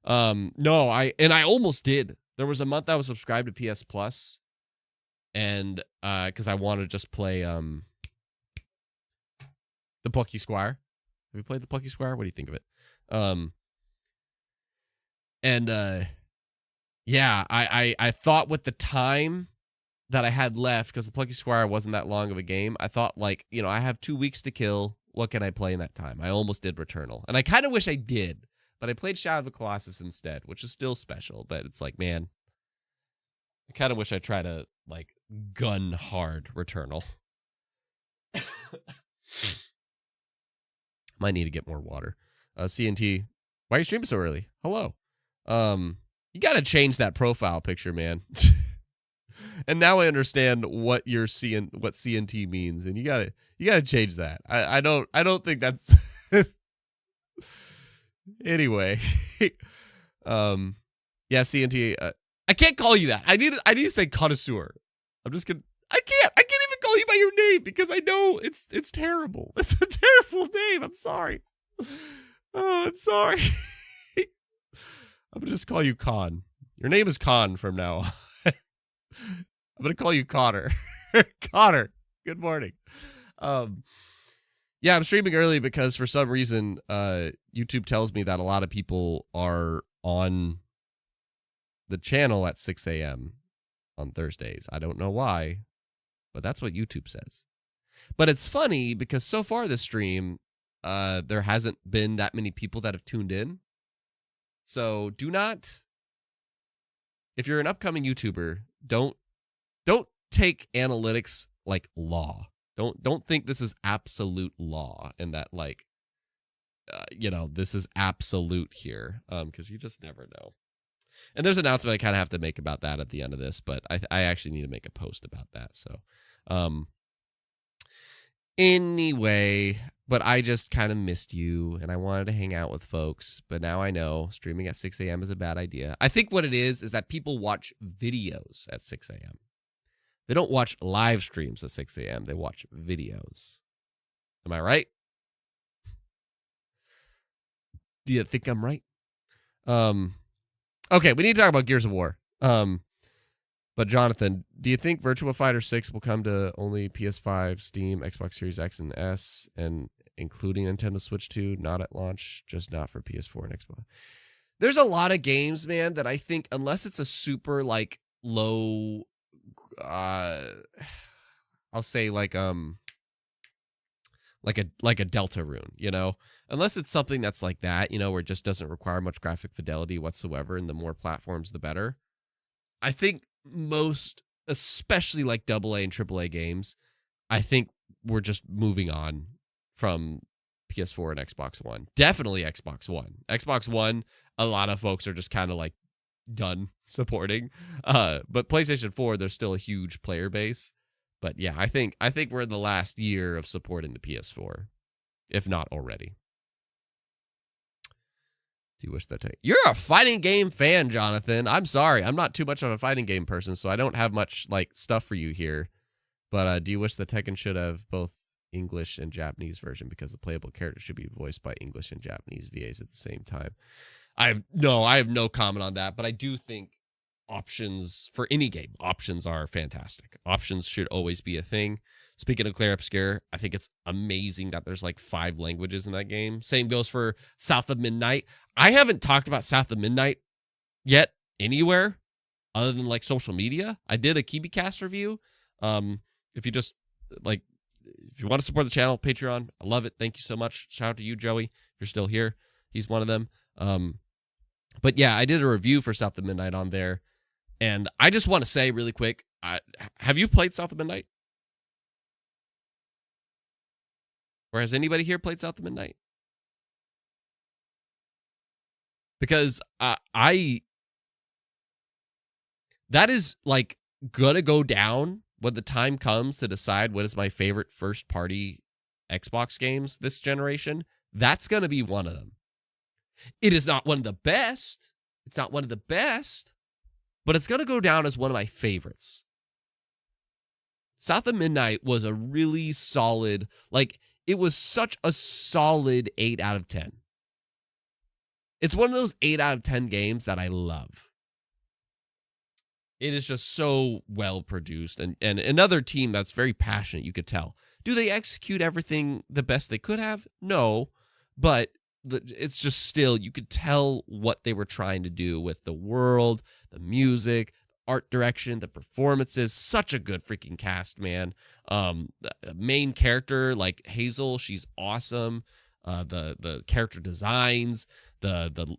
No, I almost did. There was a month I was subscribed to PS Plus, and because I wanted to just play the Plucky Squire. Have you played the Plucky Squire? What do you think of it? Yeah, I thought with the time that I had left, because the Plucky Squire wasn't that long of a game, I thought, like, you know, I have 2 weeks to kill. What can I play in that time? I almost did Returnal, and I kind of wish I did. But I played Shadow of the Colossus instead, which is still special. But it's like, man, I kind of wish I tried to, like, gun hard Returnal. Might need to get more water. CNT, why are you streaming so early? Hello. You got to change that profile picture, man. And now I understand what you're seeing, what CNT means, and you gotta change that. I don't think that's. Anyway, yeah, CNT. I can't call you that. I need to say connoisseur. I'm just gonna. I can't even call you by your name because I know it's terrible. It's a terrible name. I'm sorry. Oh, I'm sorry. I'm gonna just call you Con. Your name is Con from now on. I'm gonna call you Connor. Connor. Good morning. Yeah, I'm streaming early because for some reason, YouTube tells me that a lot of people are on the channel at 6 a.m. on Thursdays. I don't know why, but that's what YouTube says. But it's funny because so far this stream, there hasn't been that many people that have tuned in. So do not, if you're an upcoming YouTuber, don't take analytics like law. Don't think this is absolute law and that, like, this is absolute here, because you just never know. And there's an announcement I kind of have to make about that at the end of this, but I actually need to make a post about that. So, anyway, but I just kind of missed you and I wanted to hang out with folks, but now I know streaming at 6 a.m. is a bad idea. I think what it is that people watch videos at 6 a.m. They don't watch live streams at 6 a.m. They watch videos. Am I right? Do you think I'm right? Okay, we need to talk about Gears of War. But Jonathan, do you think Virtua Fighter 6 will come to only PS5, Steam, Xbox Series X and S, and including Nintendo Switch 2, not at launch, just not for PS4 and Xbox? There's a lot of games, man, that I think unless it's a super like low, I'll say like a Deltarune, you know, unless it's something that's like that, you know, where it just doesn't require much graphic fidelity whatsoever, and the more platforms, the better. I think most, especially like AA and AAA games, I think we're just moving on from PS4 and Xbox One. Definitely Xbox One. Xbox One, a lot of folks are just kind of like done supporting. But PlayStation 4, there's still a huge player base. But yeah, I think we're in the last year of supporting the PS4, if not already. Do you wish that you're a fighting game fan, Jonathan? I'm sorry, I'm not too much of a fighting game person, so I don't have much like stuff for you here. But do you wish that Tekken should have both English and Japanese version, because the playable character should be voiced by English and Japanese VAs at the same time? I have no comment on that, but I do think options for any game, options are fantastic. Options should always be a thing. Speaking of Claire Obscure, I think it's amazing that there's like 5 languages in that game. Same goes for South of Midnight. I haven't talked about South of Midnight yet anywhere other than like social media. I did a KibiCast review. If you just like, if you want to support the channel, Patreon, I love it. Thank you so much. Shout out to you, Joey, if you're still here. He's one of them. But yeah, I did a review for South of Midnight on there. And I just want to say really quick, have you played South of Midnight? Or has anybody here played South of Midnight? Because that is like gonna go down when the time comes to decide what is my favorite first party Xbox games this generation. That's gonna be one of them. It is not one of the best. It's not one of the best, but it's gonna go down as one of my favorites. South of Midnight was a really solid, like, it was such a solid 8 out of 10. It's one of those 8 out of 10 games that I love. It is just so well produced, and another team that's very passionate, you could tell. Do they execute everything the best they could have? No, but it's just still, you could tell what they were trying to do with the world, the music, art direction, the performances. Such a good freaking cast, man. The main character, like Hazel, she's awesome. The character designs, the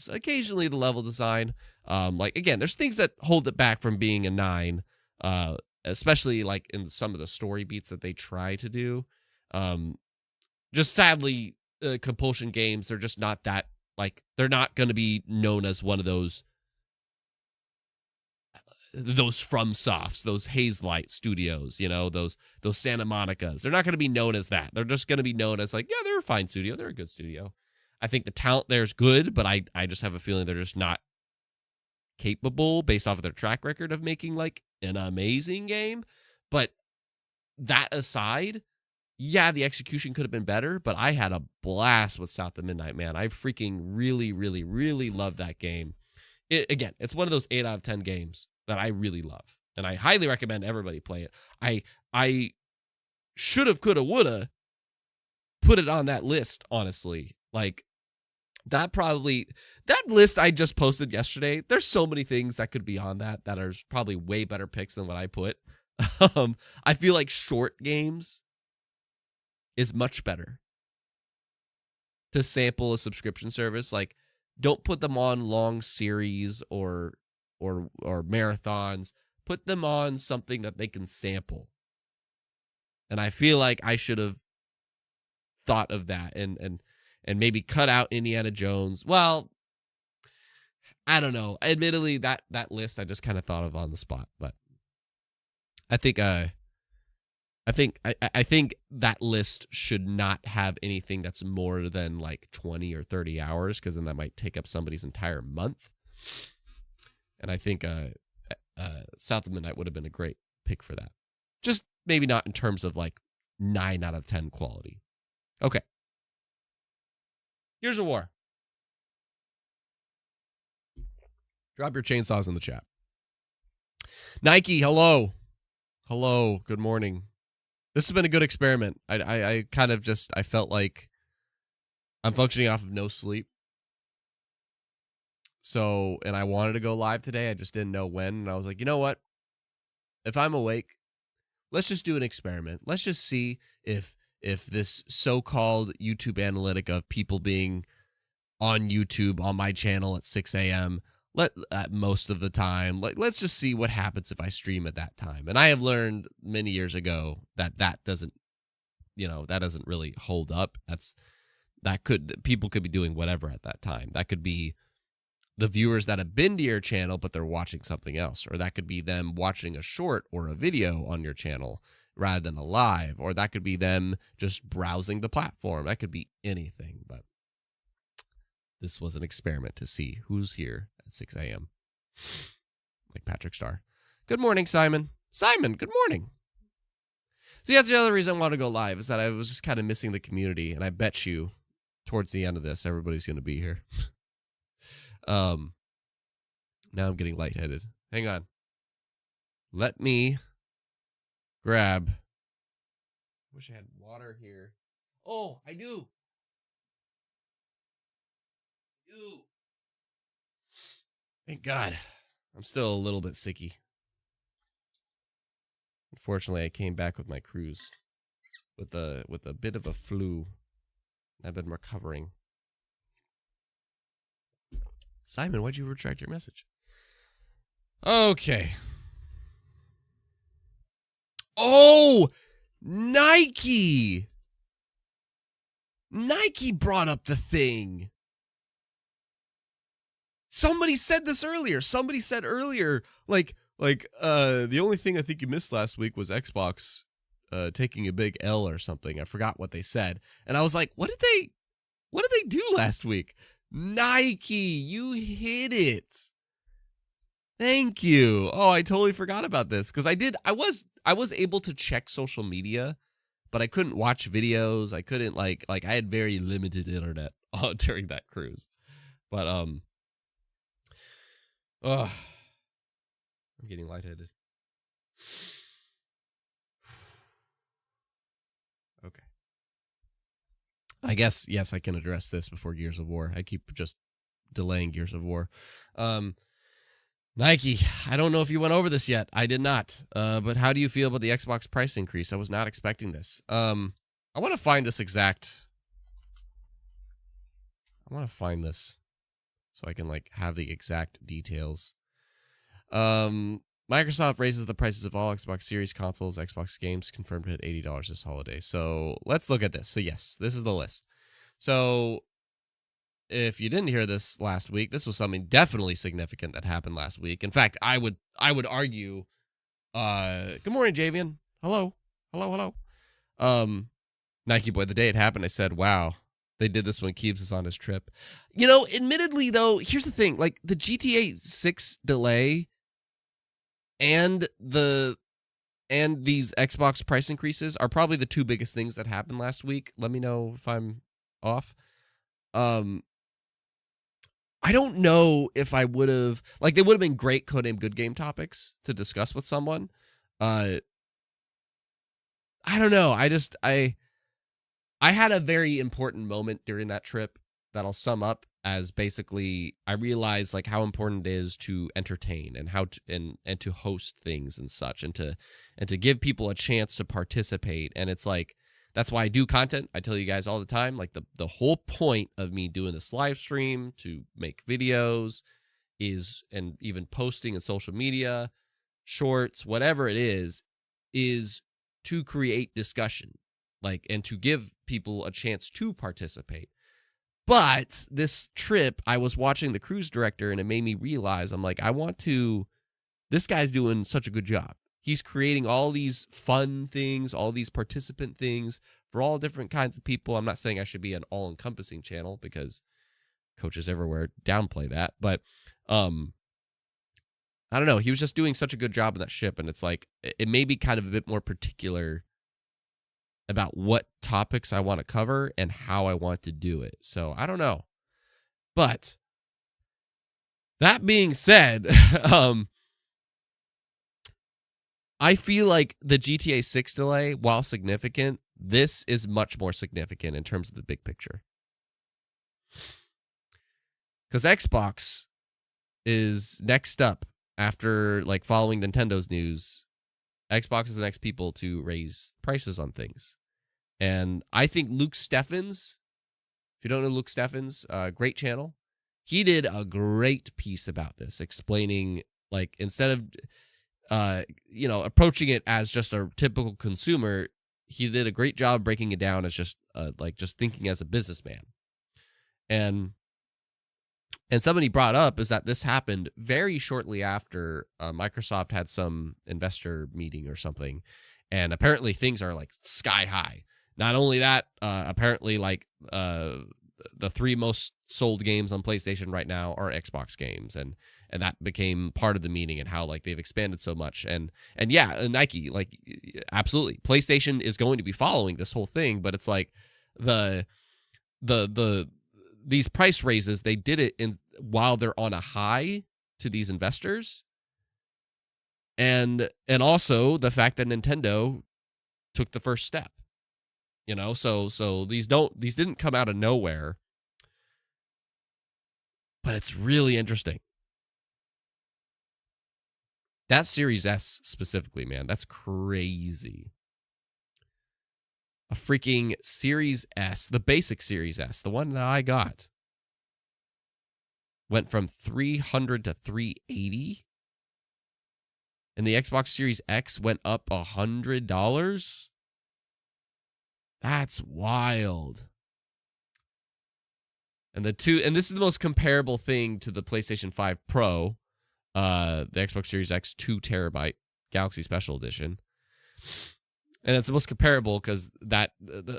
occasionally the level design. Like, again, there's things that hold it back from being a 9, especially like in some of the story beats that they try to do. Just sadly, Compulsion games, they're just not that, like, they're not going to be known as one of those FromSofts, those Hazelight Studios, you know, those Santa Monicas. They're not going to be known as that. They're just going to be known as like, yeah, they're a fine studio. They're a good studio. I think the talent there is good, but I just have a feeling they're just not capable based off of their track record of making like an amazing game. But that aside, yeah, the execution could have been better, but I had a blast with South of Midnight, man. I freaking really, really, really love that game. Again, it's one of those 8 out of 10 games that I really love, and I highly recommend everybody play it. I should have, could have, would have put it on that list, honestly. Like, that list I just posted yesterday, there's so many things that could be on that are probably way better picks than what I put. I feel like short games is much better to sample a subscription service. Like, don't put them on long series or marathons. Put them on something that they can sample. And I feel like I should have thought of that and maybe cut out Indiana Jones. Well, I don't know. Admittedly, that list I just kind of thought of on the spot, but I think that list should not have anything that's more than like 20 or 30 hours, because then that might take up somebody's entire month. And I think South of Midnight would have been a great pick for that. Just maybe not in terms of like 9 out of 10 quality. Okay. Here's a war. Drop your chainsaws in the chat. Nike, hello. Hello, good morning. This has been a good experiment. I kind of just, I felt like I'm functioning off of no sleep. So, and I wanted to go live today. I just didn't know when. And I was like, you know what? If I'm awake, let's just do an experiment. Let's just see if this so-called YouTube analytic of people being on YouTube on my channel at 6 a.m. Most of the time, let's just see what happens if I stream at that time. And I have learned many years ago that doesn't, that doesn't really hold up. People could be doing whatever at that time. That could be the viewers that have been to your channel, but they're watching something else. Or that could be them watching a short or a video on your channel rather than a live. Or that could be them just browsing the platform. That could be anything. But this was an experiment to see who's here at 6 a.m. Like Patrick Starr. Good morning, Simon. Simon, good morning. See, that's the other reason I want to go live, is that I was just kind of missing the community. And I bet you towards the end of this, everybody's going to be here. Now I'm getting lightheaded. Hang on. Let me grab. I wish I had water here. Oh, I do. Thank God. I'm still a little bit sicky. Unfortunately, I came back with my cruise with a bit of a flu. I've been recovering. Simon, why'd you retract your message? Okay. Oh, Nike. Nike brought up the thing. Somebody said this earlier. Somebody said earlier, the only thing I think you missed last week was Xbox taking a big L or something. I forgot what they said. And I was like, what did they do last week? Nike, you hit it. Thank you. Oh, I totally forgot about this because I was able to check social media, but I couldn't watch videos. I couldn't like I had very limited internet during that cruise. But I'm getting lightheaded. Okay. I guess, yes, I can address this before Gears of War. I keep just delaying Gears of War. Nike, I don't know if you went over this yet. I did not. But how do you feel about the Xbox price increase? I was not expecting this. I want to find this so I can have the exact details. Microsoft raises the prices of all Xbox Series consoles, Xbox games confirmed to hit $80 this holiday. So let's look at this. So yes, this is the list. So if you didn't hear this last week, this was something definitely significant that happened last week. In fact, I would argue, good morning, Javian. Hello. Nike boy, the day it happened, I said, wow, they did this when Keebs is on his trip. Admittedly though, here's the thing, the GTA 6 delay and these Xbox price increases are probably the two biggest things that happened last week. Let me know if I'm off. I don't know if I would have, they would have been great Codename Good Game topics to discuss with someone. I don't know. I had a very important moment during that trip that I'll sum up as basically I realized how important it is to entertain and how to and to host things and such and to give people a chance to participate. And it's that's why I do content. I tell you guys all the time, the whole point of me doing this live stream to make videos and even posting in social media, shorts, whatever it is to create discussion, and to give people a chance to participate. But this trip, I was watching the cruise director and it made me realize, this guy's doing such a good job. He's creating all these fun things, all these participant things for all different kinds of people. I'm not saying I should be an all-encompassing channel because coaches everywhere downplay that. But I don't know. He was just doing such a good job in that ship. And it's it may be kind of a bit more particular about what topics I want to cover and how I want to do it. So I don't know. But That being said, I feel like the GTA 6 delay, while significant, this is much more significant in terms of the big picture. Because Xbox is next up after, like, following Nintendo's news. Xbox is the next people to raise prices on things. And I think Luke Steffens, if you don't know Luke Steffens, great channel, he did a great piece about this, explaining, like, instead of, approaching it as just a typical consumer, he did a great job breaking it down as just, just thinking as a businessman. And somebody brought up is that this happened very shortly after Microsoft had some investor meeting or something, and apparently things are, like, sky high. Not only that, apparently, like, the 3 most sold games on PlayStation right now are Xbox games, and that became part of the meeting and how, like, they've expanded so much. And yeah, Nike, like, absolutely, PlayStation is going to be following this whole thing, but it's like these price raises, they did it while they're on a high to these investors, and also the fact that Nintendo took the first step. So these didn't come out of nowhere, but it's really interesting. That Series S specifically, man, that's crazy. A freaking Series S, the basic Series S, the one that I got, went from $300 to $380, and the Xbox Series X went up $100. That's wild. And this is the most comparable thing to the PlayStation 5 Pro, the Xbox Series X 2 terabyte Galaxy Special Edition. And it's the most comparable because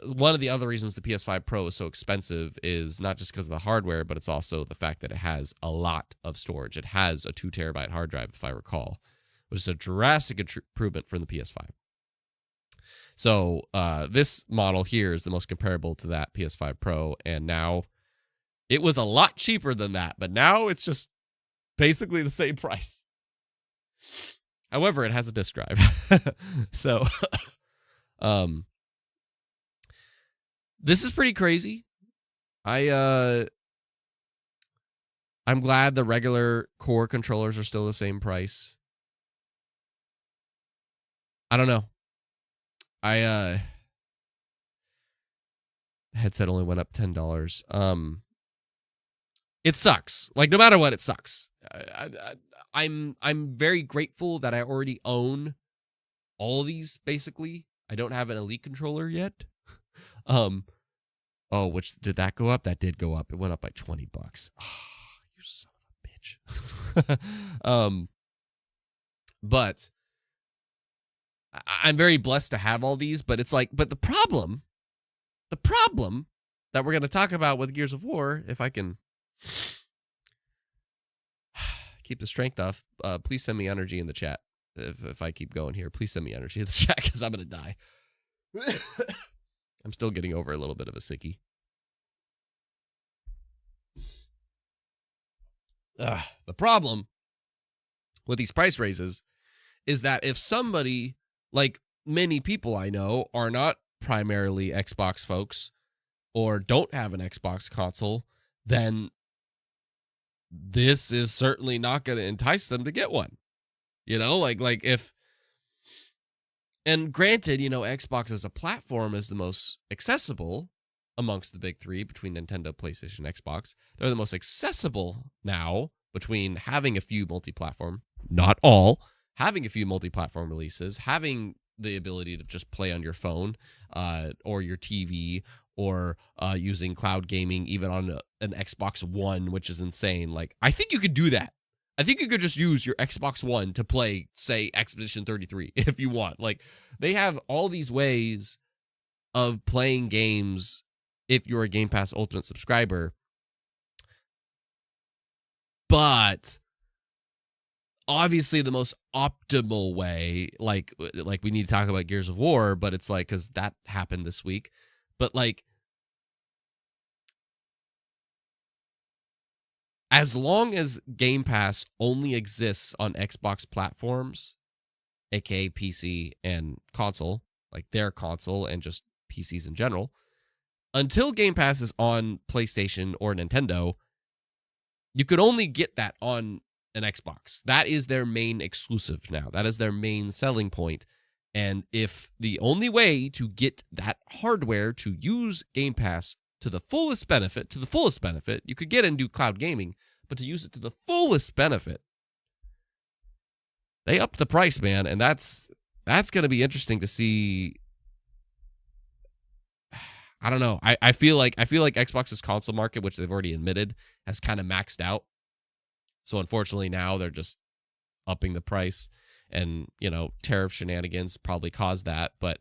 one of the other reasons the PS5 Pro is so expensive is not just because of the hardware, but it's also the fact that it has a lot of storage. It has a 2 terabyte hard drive, if I recall, which is a drastic improvement from the PS5. So this model here is the most comparable to that PS5 Pro, and now it was a lot cheaper than that, but now it's just basically the same price. However, it has a disk drive. So this is pretty crazy. I'm glad the regular core controllers are still the same price. I don't know. Headset only went up $10. It sucks. Like, no matter what, it sucks. I'm very grateful that I already own all these, basically. I don't have an Elite controller yet. Which, did that go up? That did go up. It went up by $20. Oh, you son of a bitch. But I'm very blessed to have all these, but it's like, but the problem that we're going to talk about with Gears of War, if I can keep the strength off, please send me energy in the chat. If I keep going here, please send me energy in the chat because I'm going to die. I'm still getting over a little bit of a sickie. The problem with these price raises is that if somebody, like many people I know, are not primarily Xbox folks or don't have an Xbox console, then this is certainly not going to entice them to get one. Like if, and granted, Xbox as a platform is the most accessible amongst the big three between Nintendo, PlayStation, Xbox. They're the most accessible now between having a few multi-platform, not all, having a few multi-platform releases, having the ability to just play on your phone or your TV, or using cloud gaming even on an Xbox One, which is insane. Like, I think you could do that. I think you could just use your Xbox One to play, say, Expedition 33 if you want. Like, they have all these ways of playing games if you're a Game Pass Ultimate subscriber. But obviously the most optimal way, like we need to talk about Gears of War, but it's like, because that happened this week. But like, as long as Game Pass only exists on Xbox platforms, aka PC and console, like their console and just PCs in general, until Game Pass is on PlayStation or Nintendo, you could only get that on an Xbox. That is their main exclusive now. That is their main selling point. And if the only way to get that hardware to use Game Pass to the fullest benefit, you could get it and do cloud gaming, but to use it to the fullest benefit, they upped the price, man, and that's going to be interesting to see. I don't know. I feel like Xbox's console market, which they've already admitted, has kind of maxed out. So unfortunately now they're just upping the price, and tariff shenanigans probably caused that. But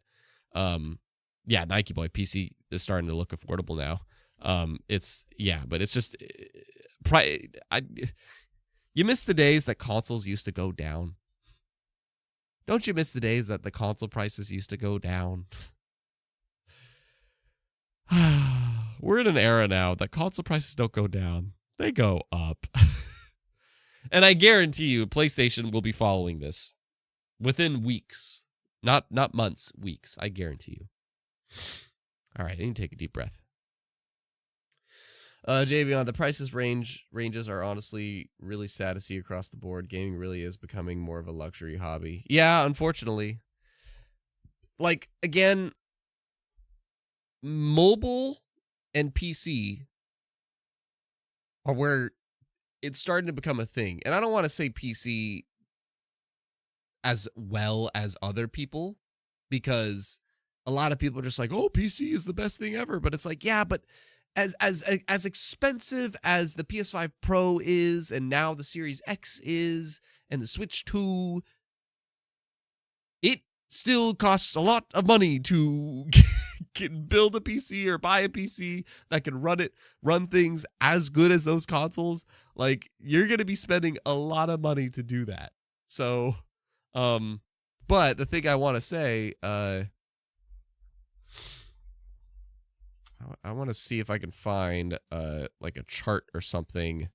yeah, Nike Boy PC is starting to look affordable now. But it's just you miss the days that consoles used to go down. Don't you miss the days that the console prices used to go down? We're in an era now that console prices don't go down. They go up. And I guarantee you PlayStation will be following this within weeks. Not months, weeks. I guarantee you. All right, I need to take a deep breath. JB, the prices ranges are honestly really sad to see across the board. Gaming really is becoming more of a luxury hobby. Yeah, unfortunately. Like, again, mobile and PC are where it's starting to become a thing. And I don't want to say PC as well as other people, because a lot of people are just like, oh, PC is the best thing ever. But it's like, yeah, but as expensive as the PS5 Pro is, and now the Series X is, and the Switch 2, it still costs a lot of money to build a PC or buy a PC that can run things as good as those consoles. Like, you're going to be spending a lot of money to do that. So, but the thing I want to say, I want to see if I can find like a chart or something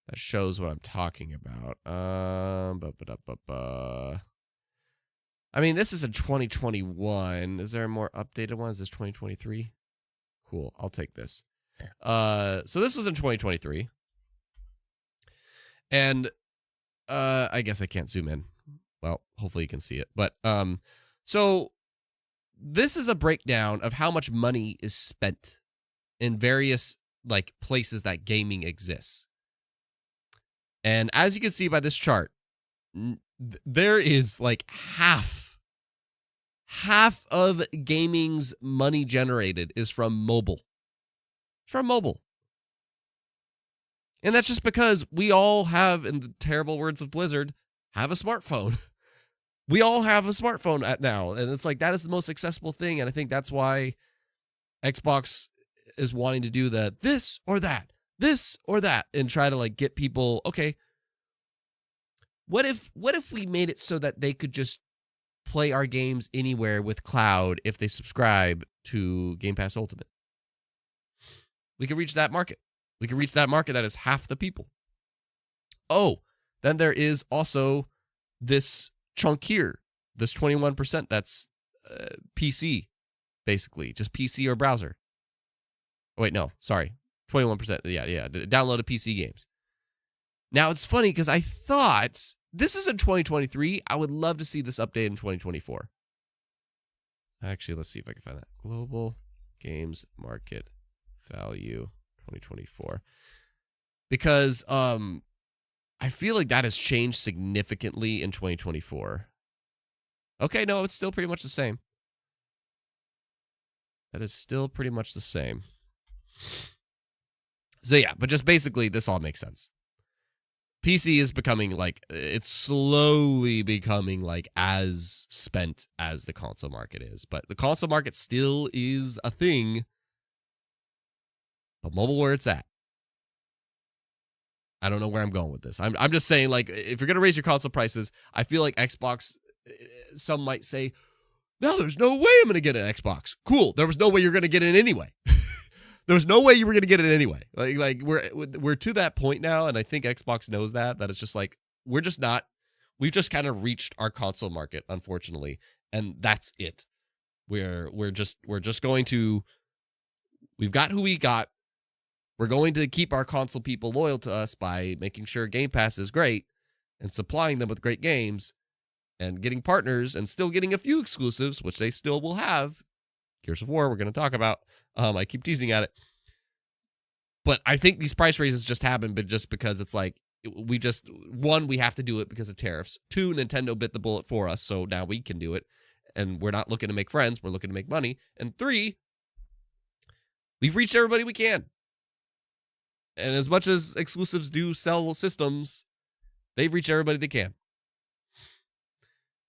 that shows what I'm talking about. I mean, this is a 2021. Is there a more updated one? Is this 2023? Cool, I'll take this. So this was in 2023. And I guess I can't zoom in. Well, hopefully you can see it. But so this is a breakdown of how much money is spent in various like places that gaming exists. And as you can see by this chart, there is like half of gaming's money generated is from mobile. From mobile. And that's just because we all have, in the terrible words of Blizzard, have a smartphone. We all have a smartphone now, and it's like that is the most accessible thing, and I think that's why Xbox is wanting to do the this or that, and try to like get people, okay, what if we made it so that they could just play our games anywhere with cloud if they subscribe to Game Pass Ultimate? We could reach that market. We could reach that market that is half the people. Oh, then there is also this chunk here, this 21% that's PC, basically, just PC or browser. Oh, wait, no, sorry, 21%, yeah, downloaded PC games. Now, it's funny because I thought, this is in 2023, I would love to see this update in 2024. Actually, let's see if I can find that. Global Games Market Value 2024. Because, I feel like that has changed significantly in 2024. Okay, no, it's still pretty much the same. That is still pretty much the same. So yeah, but just basically, this all makes sense. PC is becoming like, it's slowly becoming like as spent as the console market is. But the console market still is a thing. But mobile, where it's at. I don't know where I'm going with this. I'm just saying, like, if you're going to raise your console prices, I feel like Xbox, some might say, no, there's no way I'm going to get an Xbox. Cool. There was no way you're going to get it anyway. There was no way you were going to get it anyway. Like we're to that point now, and I think Xbox knows that it's just like we've just kind of reached our console market, unfortunately, and that's it. We're just going to, we've got who we got. We're going to keep our console people loyal to us by making sure Game Pass is great and supplying them with great games and getting partners and still getting a few exclusives, which they still will have. Gears of War, we're going to talk about. I keep teasing at it. But I think these price raises just happen, but just because it's like, we have to do it because of tariffs. 2, Nintendo bit the bullet for us, so now we can do it. And we're not looking to make friends, we're looking to make money. And 3, we've reached everybody we can. And as much as exclusives do sell systems, they've reached everybody they can.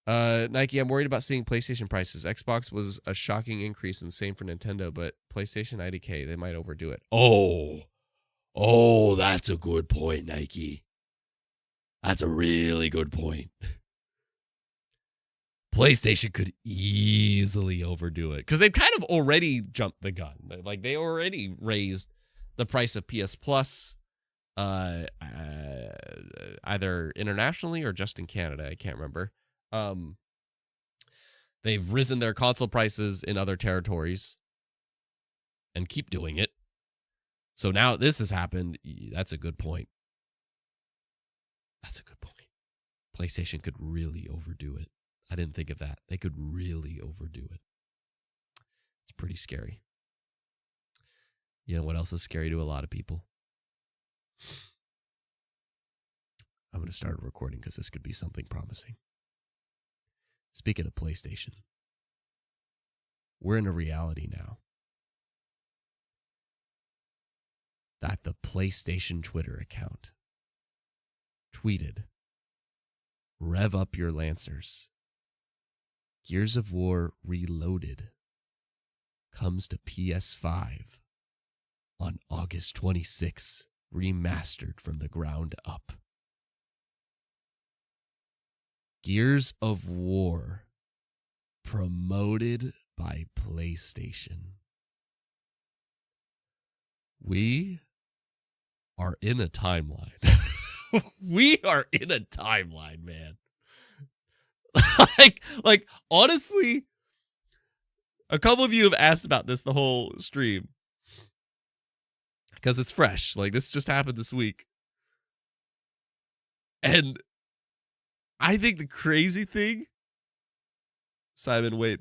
Nike, I'm worried about seeing PlayStation prices. Xbox was a shocking increase, and same for Nintendo, but PlayStation IDK, they might overdo it. Oh, that's a good point, Nike. That's a really good point. PlayStation could easily overdo it because they've kind of already jumped the gun. Like, they already raised the price of PS Plus, either internationally or just in Canada. I can't remember. They've risen their console prices in other territories and keep doing it. So now this has happened. That's a good point. PlayStation could really overdo it. I didn't think of that. They could really overdo it. It's pretty scary. You know what else is scary to a lot of people? I'm going to start a recording because this could be something promising. Speaking of PlayStation, we're in a reality now that the PlayStation Twitter account tweeted, "Rev up your Lancers. Gears of War Reloaded comes to PS5 on August 26, remastered from the ground up." Gears of War promoted by PlayStation. We are in a timeline. We are in a timeline, man. like honestly, a couple of you have asked about this the whole stream because it's fresh. Like, this just happened this week. And I think the crazy thing, Simon, wait,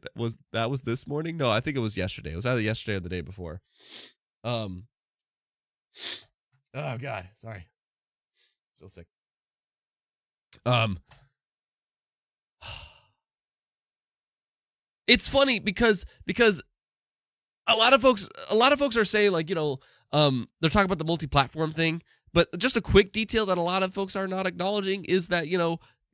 that was this morning? No, I think it was yesterday. It was either yesterday or the day before. Oh God, sorry. Still sick. It's funny because a lot of folks are saying, like, they're talking about the multi-platform thing, but just a quick detail that a lot of folks are not acknowledging is that,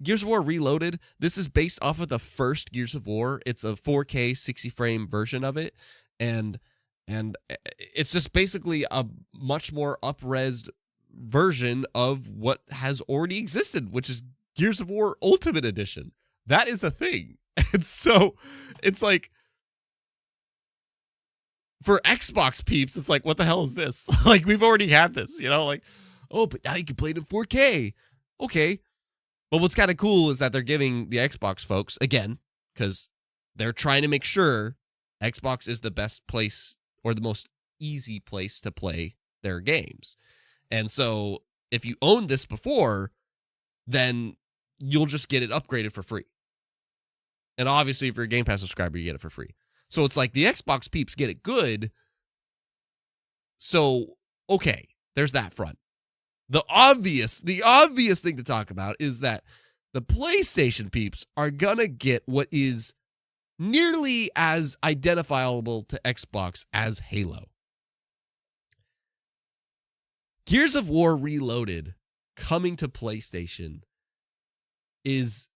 Gears of War Reloaded, this is based off of the first Gears of War. It's a 4K 60 frame version of it, and it's just basically a much more up-resed version of what has already existed, which is Gears of War Ultimate Edition. That is a thing. And so it's like, for Xbox peeps, it's like, what the hell is this? Like, we've already had this, like, oh, but now you can play it in 4K. Okay. But what's kind of cool is that they're giving the Xbox folks, again, because they're trying to make sure Xbox is the best place or the most easy place to play their games. And so if you owned this before, then you'll just get it upgraded for free. And obviously, if you're a Game Pass subscriber, you get it for free. So it's like the Xbox peeps get it good. So, okay, there's that front. The obvious thing to talk about is that the PlayStation peeps are gonna get what is nearly as identifiable to Xbox as Halo. Gears of War Reloaded coming to PlayStation is...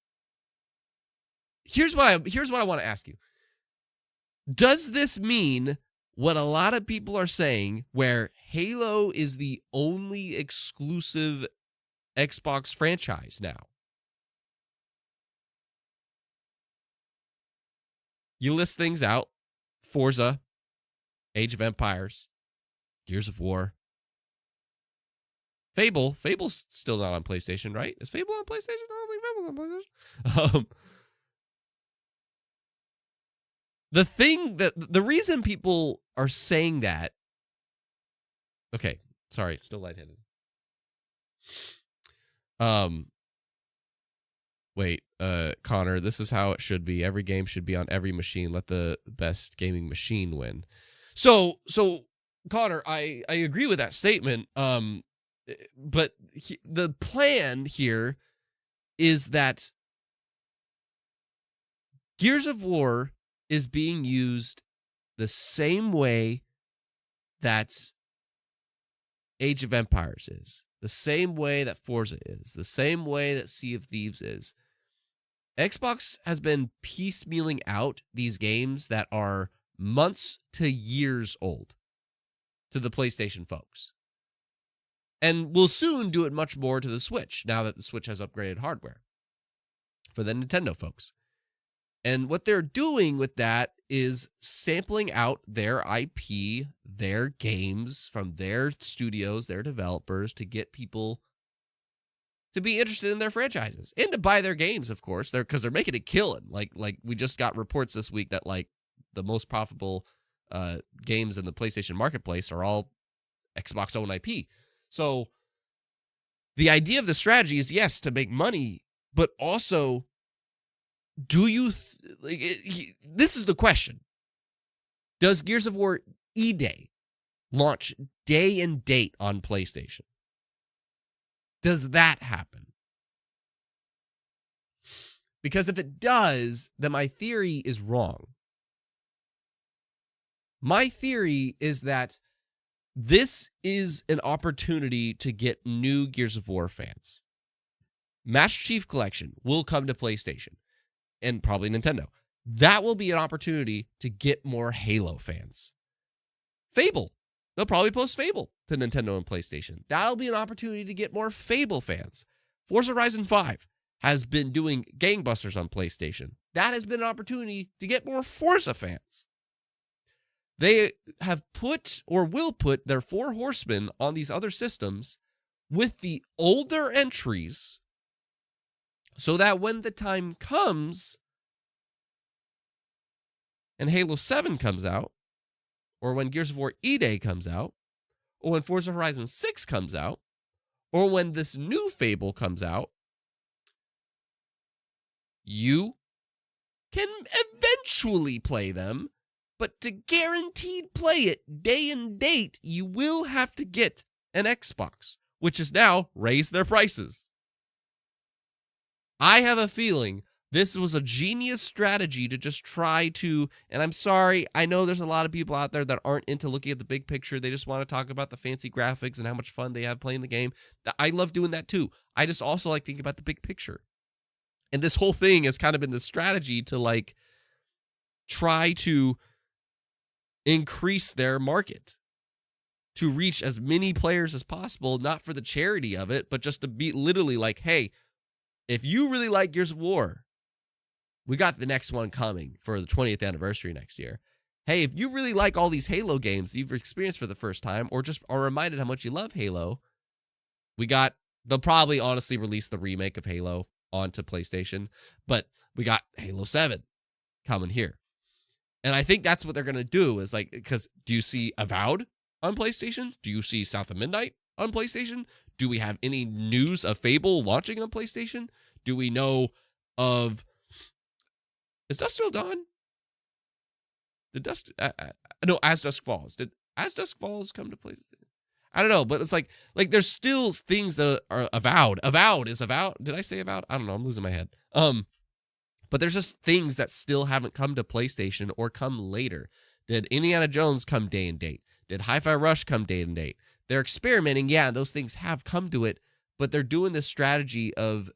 Here's what I want to ask you. Does this mean what a lot of people are saying, where Halo is the only exclusive Xbox franchise now? You list things out: Forza, Age of Empires, Gears of War. Fable's still not on PlayStation, right? Is Fable on PlayStation? I don't think Fable's on PlayStation. The reason people are saying that. Okay, sorry, still lightheaded. Wait, Connor, this is how it should be. Every game should be on every machine. Let the best gaming machine win. So Connor, I agree with that statement. But the plan here is that Gears of War is being used the same way that Age of Empires is, the same way that Forza is, the same way that Sea of Thieves is. Xbox has been piecemealing out these games that are months to years old to the PlayStation folks. And will soon do it much more to the Switch, now that the Switch has upgraded hardware for the Nintendo folks. And what they're doing with that is sampling out their IP, their games from their studios, their developers, to get people to be interested in their franchises and to buy their games, of course, because they're making a killing. Like we just got reports this week that like the most profitable games in the PlayStation Marketplace are all Xbox owned IP. So the idea of the strategy is, yes, to make money, but also, do you this is the question. Does Gears of War E-Day launch day and date on PlayStation? Does that happen? Because if it does, then my theory is wrong. My theory is that this is an opportunity to get new Gears of War fans. Master Chief Collection will come to PlayStation and probably Nintendo. That will be an opportunity to get more Halo fans. Fable. They'll probably post Fable to Nintendo and PlayStation. That'll be an opportunity to get more Fable fans. Forza Horizon 5 has been doing gangbusters on PlayStation. That has been an opportunity to get more Forza fans. They have put or will put their 4 horsemen on these other systems with the older entries so that when the time comes and Halo 7 comes out, or when Gears of War E-Day comes out, or when Forza Horizon 6 comes out, or when this new Fable comes out, you can eventually play them. But to guaranteed play it day and date, you will have to get an Xbox, which has now raised their prices. I have a feeling this was a genius strategy to just try to, and I'm sorry, I know there's a lot of people out there that aren't into looking at the big picture. They just want to talk about the fancy graphics and how much fun they have playing the game. I love doing that too. I just also like thinking about the big picture. And this whole thing has kind of been the strategy to like try to increase their market, to reach as many players as possible, not for the charity of it, but just to be literally like, hey, if you really like Gears of War, we got the next one coming for the 20th anniversary next year. Hey, if you really like all these Halo games you've experienced for the first time, or just are reminded how much you love Halo, they'll probably honestly release the remake of Halo onto PlayStation, but we got Halo 7 coming here. And I think that's what they're going to do is like, because do you see Avowed on PlayStation? Do you see South of Midnight on PlayStation? Do we have any news of Fable launching on PlayStation? Do we know of... Is Dusk Till Dawn? No, As Dusk Falls. Did As Dusk Falls come to PlayStation? I don't know, but it's like there's still things that are Avowed. Avowed is Avowed. Did I say Avowed? I don't know. I'm losing my head. But there's just things that still haven't come to PlayStation or come later. Did Indiana Jones come day and date? Did Hi-Fi Rush come day and date? They're experimenting. Yeah, those things have come to it, but they're doing this strategy of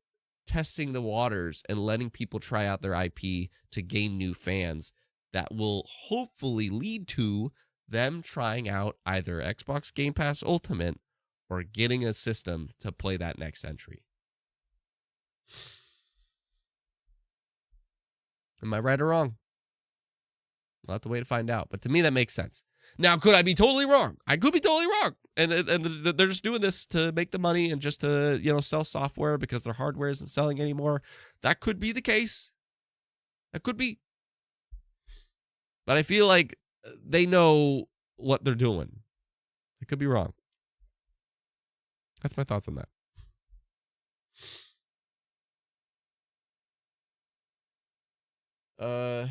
testing the waters and letting people try out their IP to gain new fans that will hopefully lead to them trying out either Xbox Game Pass Ultimate or getting a system to play that next entry. Am I right or wrong? We'll have to wait to find out. But to me, that makes sense. Now, could I be totally wrong? I could be totally wrong. And they're just doing this to make the money and just to, sell software because their hardware isn't selling anymore. That could be the case. That could be. But I feel like they know what they're doing. I could be wrong. That's my thoughts on that. I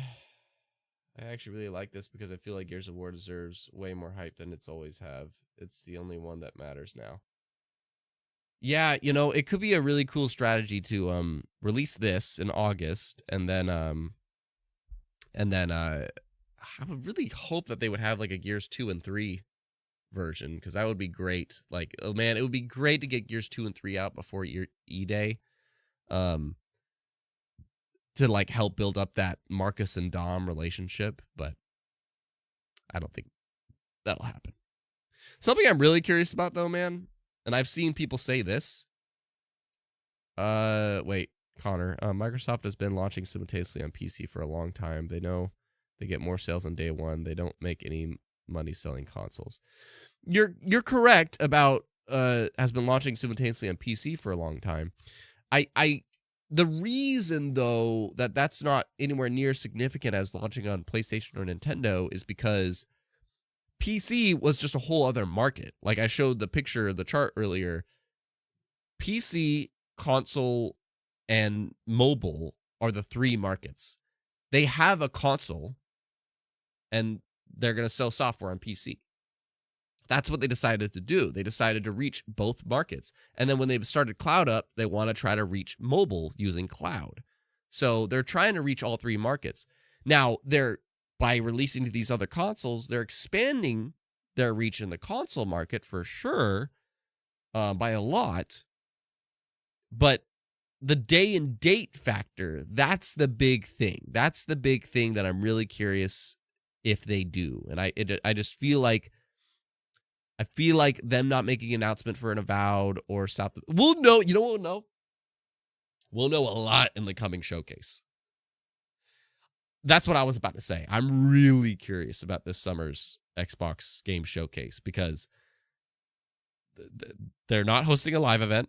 actually really like this because I feel like Gears of War deserves way more hype than it's always have. It's the only one that matters now. Yeah, it could be a really cool strategy to release this in August and then I would really hope that they would have like a Gears 2 and 3 version, because that would be great. Like, oh man, it would be great to get Gears 2 and 3 out before E-Day. To like help build up that Marcus and Dom relationship, but I don't think that'll happen. Something I'm really curious about though, man, and I've seen people say this. Wait, Connor. Microsoft has been launching simultaneously on PC for a long time. They know they get more sales on day one. They don't make any money selling consoles. You're correct about has been launching simultaneously on PC for a long time. The reason, though, that that's not anywhere near significant as launching on PlayStation or Nintendo is because PC was just a whole other market. Like I showed the picture, the chart earlier. PC, console, and mobile are the three markets. They have a console, and they're going to sell software on PC. That's what they decided to do. They decided to reach both markets. And then when they started cloud up, they want to try to reach mobile using cloud. So they're trying to reach all three markets. Now, by releasing these other consoles, they're expanding their reach in the console market for sure, by a lot. But the day and date factor, that's the big thing. That's the big thing that I'm really curious if they do. And I just feel like them not making an announcement for an Avowed or South. We'll know. You know what we'll know? We'll know a lot in the coming showcase. That's what I was about to say. I'm really curious about this summer's Xbox game showcase because they're not hosting a live event.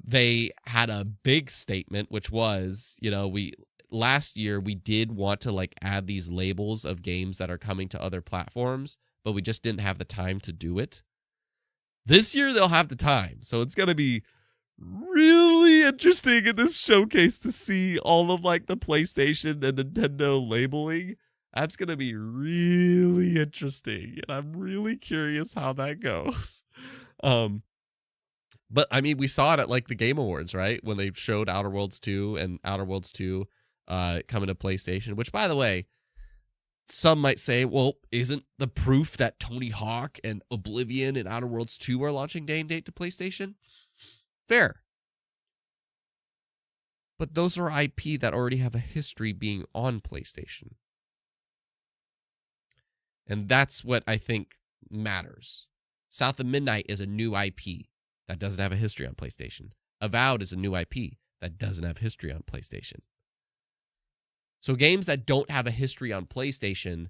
They had a big statement, which was, last year we did want to like add these labels of games that are coming to other platforms, but we just didn't have the time to do it. This year they'll have the time. So it's going to be really interesting in this showcase to see all of like the PlayStation and Nintendo labeling. That's going to be really interesting. And I'm really curious how that goes. But I mean, we saw it at like the Game Awards, right? When they showed Outer Worlds 2 and Outer Worlds 2 coming to PlayStation, which by the way, some might say, well, isn't the proof that Tony Hawk and Oblivion and Outer Worlds 2 are launching day and date to PlayStation? Fair. But those are IP that already have a history being on PlayStation. And that's what I think matters. South of Midnight is a new IP that doesn't have a history on PlayStation. Avowed is a new IP that doesn't have history on PlayStation. So games that don't have a history on PlayStation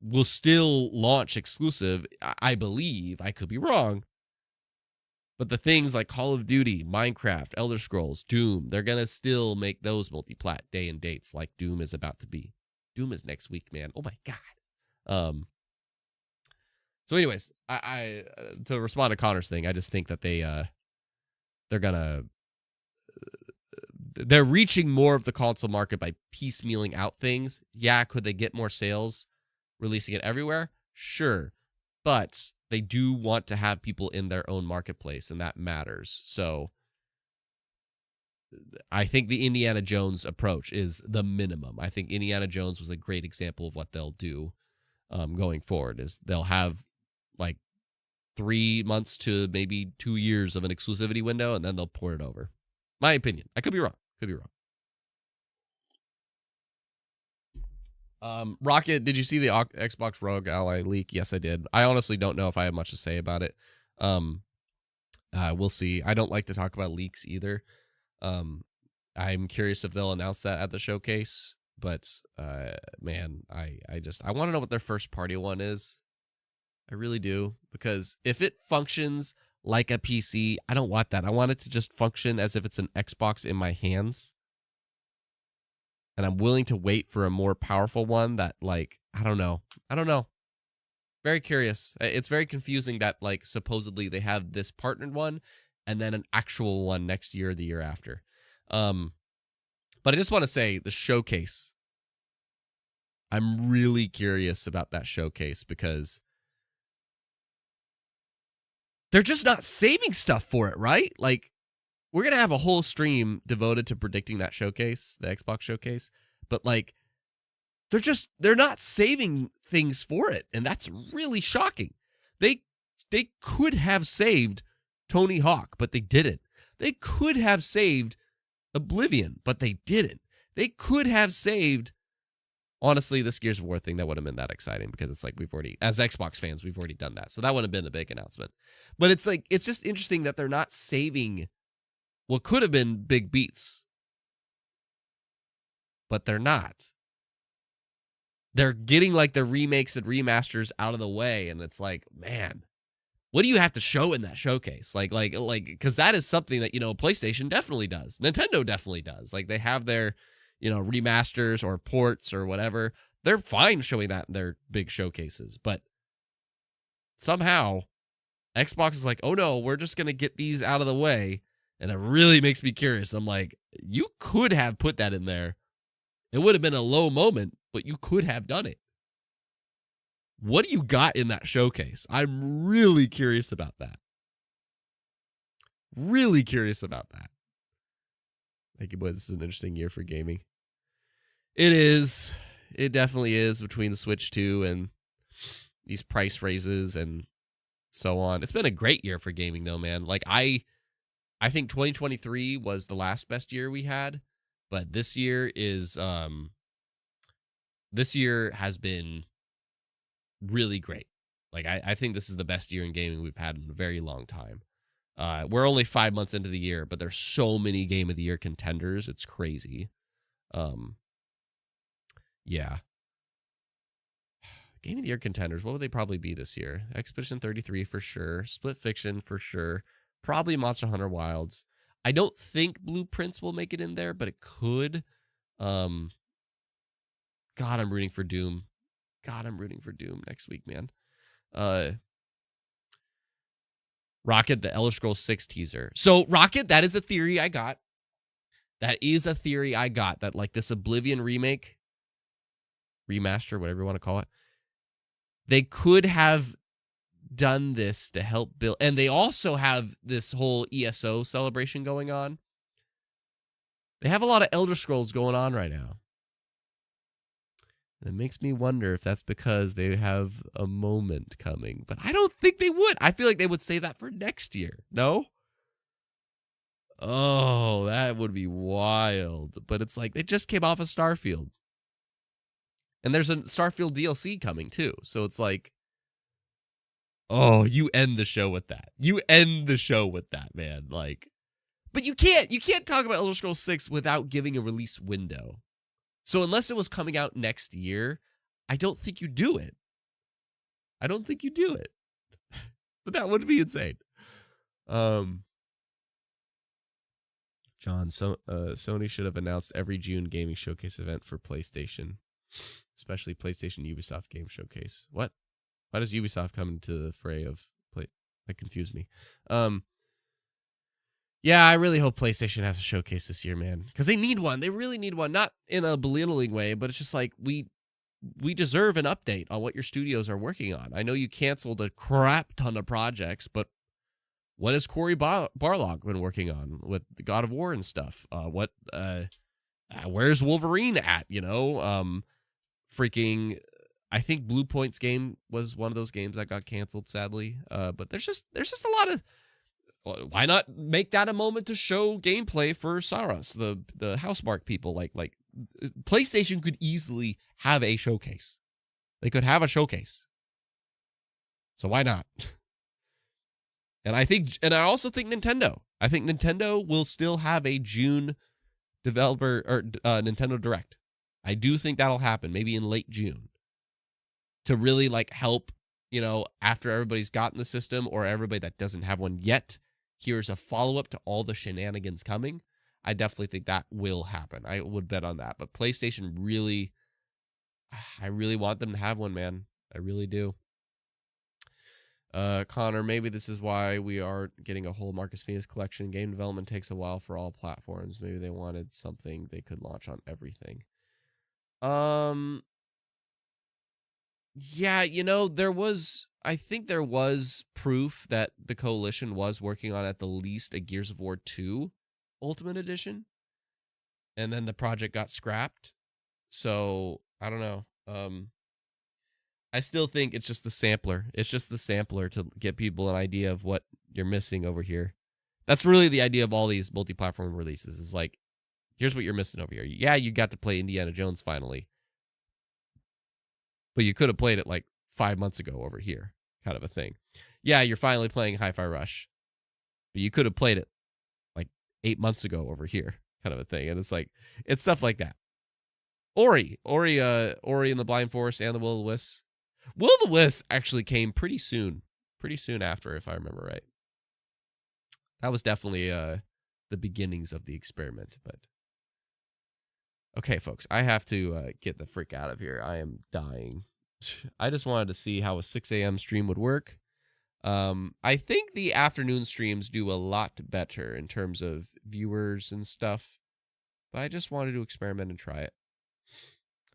will still launch exclusive, I believe. I could be wrong. But the things like Call of Duty, Minecraft, Elder Scrolls, Doom, they're going to still make those multi-plat day and dates like Doom is about to be. Doom is next week, man. Oh my God. So anyways, I to respond to Connor's thing, I just think that they're reaching more of the console market by piecemealing out things. Yeah, could they get more sales releasing it everywhere? Sure. But they do want to have people in their own marketplace, and that matters. So I think the Indiana Jones approach is the minimum. I think Indiana Jones was a great example of what they'll do going forward. Is they'll have like 3 months to maybe 2 years of an exclusivity window, and then they'll pour it over. My opinion. I could be wrong. Rocket, did you see the Xbox Rogue Ally leak? Yes, I did. I honestly don't know if I have much to say about it. We'll see. I don't like to talk about leaks either. I'm curious if they'll announce that at the showcase, But man, I want to know what their first party one is. I really do, because if it functions like a PC, I don't want that. I want it to just function as if it's an Xbox in my hands. And I'm willing to wait for a more powerful one that, like, I don't know. Very curious. It's very confusing that, like, supposedly they have this partnered one and then an actual one next year or the year after. But I just want to say the showcase. I'm really curious about that showcase because they're just not saving stuff for it, right? Like, we're going to have a whole stream devoted to predicting that showcase, the Xbox showcase. But, like, they're not saving things for it. And that's really shocking. They could have saved Tony Hawk, but they didn't. They could have saved Oblivion, but they didn't. They could have saved, honestly, this Gears of War thing. That wouldn't have been that exciting because it's like we've already, as Xbox fans, we've already done that. So that would have been a big announcement. But it's like, it's just interesting that they're not saving what could have been big beats. But they're not. They're getting like the remakes and remasters out of the way. And it's like, man, what do you have to show in that showcase? Like, because that is something that, PlayStation definitely does. Nintendo definitely does. Like, they have their, remasters or ports or whatever. They're fine showing that in their big showcases. But somehow, Xbox is like, oh no, we're just going to get these out of the way. And it really makes me curious. I'm like, you could have put that in there. It would have been a low moment, but you could have done it. What do you got in that showcase? I'm really curious about that. Really curious about that. Thank you, boy. This is an interesting year for gaming. It is. It definitely is, between the Switch 2 and these price raises and so on. It's been a great year for gaming, though, man. Like, I think 2023 was the last best year we had, but this year has been really great. Like, I think this is the best year in gaming we've had in a very long time. We're only 5 months into the year, but there's so many Game of the Year contenders. It's crazy. Yeah. Game of the Year contenders, what would they probably be this year? Expedition 33 for sure. Split Fiction for sure. Probably Monster Hunter Wilds. I don't think Blueprints will make it in there, but it could. God, I'm rooting for Doom. Next week, man. Rocket, the Elder Scrolls 6 teaser. So, Rocket, that is a theory I got. That, like, this Oblivion remake, remaster, whatever you want to call it, they could have done this to help build. And they also have this whole ESO celebration going on. They have a lot of Elder Scrolls going on right now. And it makes me wonder if that's because they have a moment coming. But I don't think they would. I feel like they would say that for next year. No? Oh, that would be wild. But it's like, they just came off of Starfield. And there's a Starfield DLC coming too. So it's like, oh, you end the show with that. Man. Like, but you can't talk about Elder Scrolls 6 without giving a release window. So unless it was coming out next year, I don't think you do it. But that would be insane. John, Sony should have announced every June gaming showcase event for PlayStation, especially PlayStation Ubisoft Game Showcase. What? Why does Ubisoft come into the fray of play? That confused me. Yeah, I really hope PlayStation has a showcase this year, man, because they need one. They really need one. Not in a belittling way, but it's just like we deserve an update on what your studios are working on. I know you canceled a crap ton of projects, but what has Cory Barlog been working on with the God of War and stuff? Where's Wolverine at? Freaking. I think Blue Point's game was one of those games that got canceled, sadly. But there's just a lot of. Why not make that a moment to show gameplay for Saras, the Housemarque people? Like PlayStation could easily have a showcase. They could have a showcase. So why not? And I also think Nintendo. I think Nintendo will still have a June developer or Nintendo Direct. I do think that'll happen, maybe in late June, to really like help, you know, after everybody's gotten the system or everybody that doesn't have one yet, here's a follow-up to all the shenanigans coming. I definitely think that will happen. I would bet on that. But PlayStation really, I really want them to have one, man. I really do. Connor, maybe this is why we are getting a whole Marcus Phoenix collection. Game development takes a while for all platforms. Maybe they wanted something they could launch on everything. Yeah, you know, I think there was proof that the Coalition was working on at the least a Gears of War 2 Ultimate Edition. And then the project got scrapped. So, I don't know. I still think it's just the sampler. It's just the sampler to get people an idea of what you're missing over here. That's really the idea of all these multi-platform releases, is like, here's what you're missing over here. Yeah, you got to play Indiana Jones finally, but you could have played it like 5 months ago over here, kind of a thing. Yeah, you're finally playing Hi-Fi Rush, but you could have played it like 8 months ago over here, kind of a thing. And it's like, it's stuff like that. Ori and the Blind Forest and the Will of the Wisps. Will of the Wisps actually came pretty soon after, if I remember right. That was definitely the beginnings of the experiment. But okay, folks, I have to get the frick out of here. I am dying. I just wanted to see how a 6 a.m. stream would work. I think the afternoon streams do a lot better in terms of viewers and stuff, but I just wanted to experiment and try it.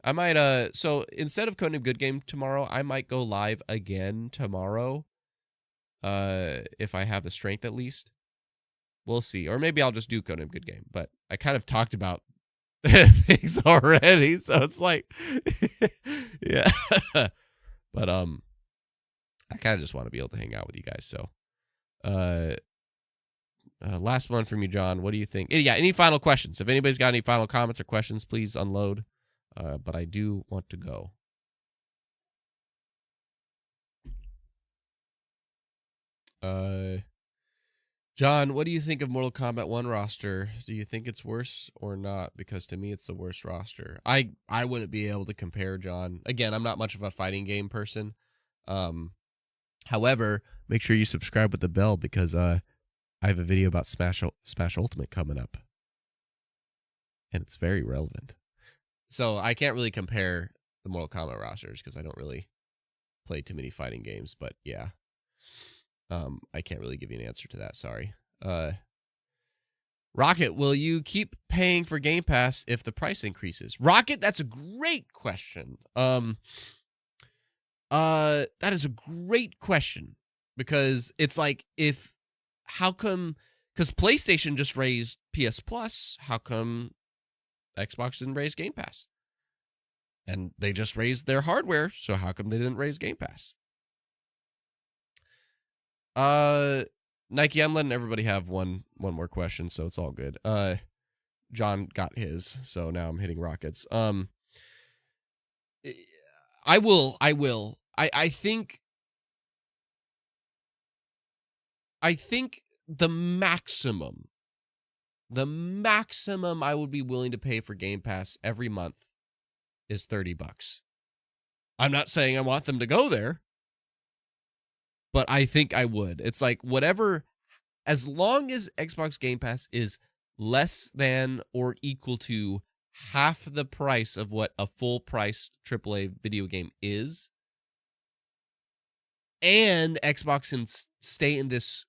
I might, so instead of Codename Good Game tomorrow, I might go live again tomorrow, if I have the strength at least. We'll see. Or maybe I'll just do Codename Good Game, but I kind of talked about things already, so it's like, yeah. But, I kind of just want to be able to hang out with you guys, so. Last one from you, John. What do you think? Yeah, any final questions? If anybody's got any final comments or questions, please unload. But I do want to go. John, what do you think of Mortal Kombat 1 roster? Do you think it's worse or not? Because to me, it's the worst roster. I wouldn't be able to compare, John. Again, I'm not much of a fighting game person. However, make sure you subscribe with the bell because I have a video about Smash Ultimate coming up. And it's very relevant. So I can't really compare the Mortal Kombat rosters because I don't really play too many fighting games. But yeah, I can't really give you an answer to that. Sorry. Rocket, will you keep paying for Game Pass if the price increases? Rocket, that's a great question. That is a great question because it's like, how come, because PlayStation just raised PS Plus, how come Xbox didn't raise Game Pass? And they just raised their hardware, so how come they didn't raise Game Pass? Nike, I'm letting everybody have one more question, so it's all good. John got his, so now I'm hitting Rockets. I will. I think the maximum I would be willing to pay for Game Pass every month is $30. I'm not saying I want them to go there, but I think I would. It's like whatever, as long as Xbox Game Pass is less than or equal to half the price of what a full price AAA video game is, and Xbox can stay in this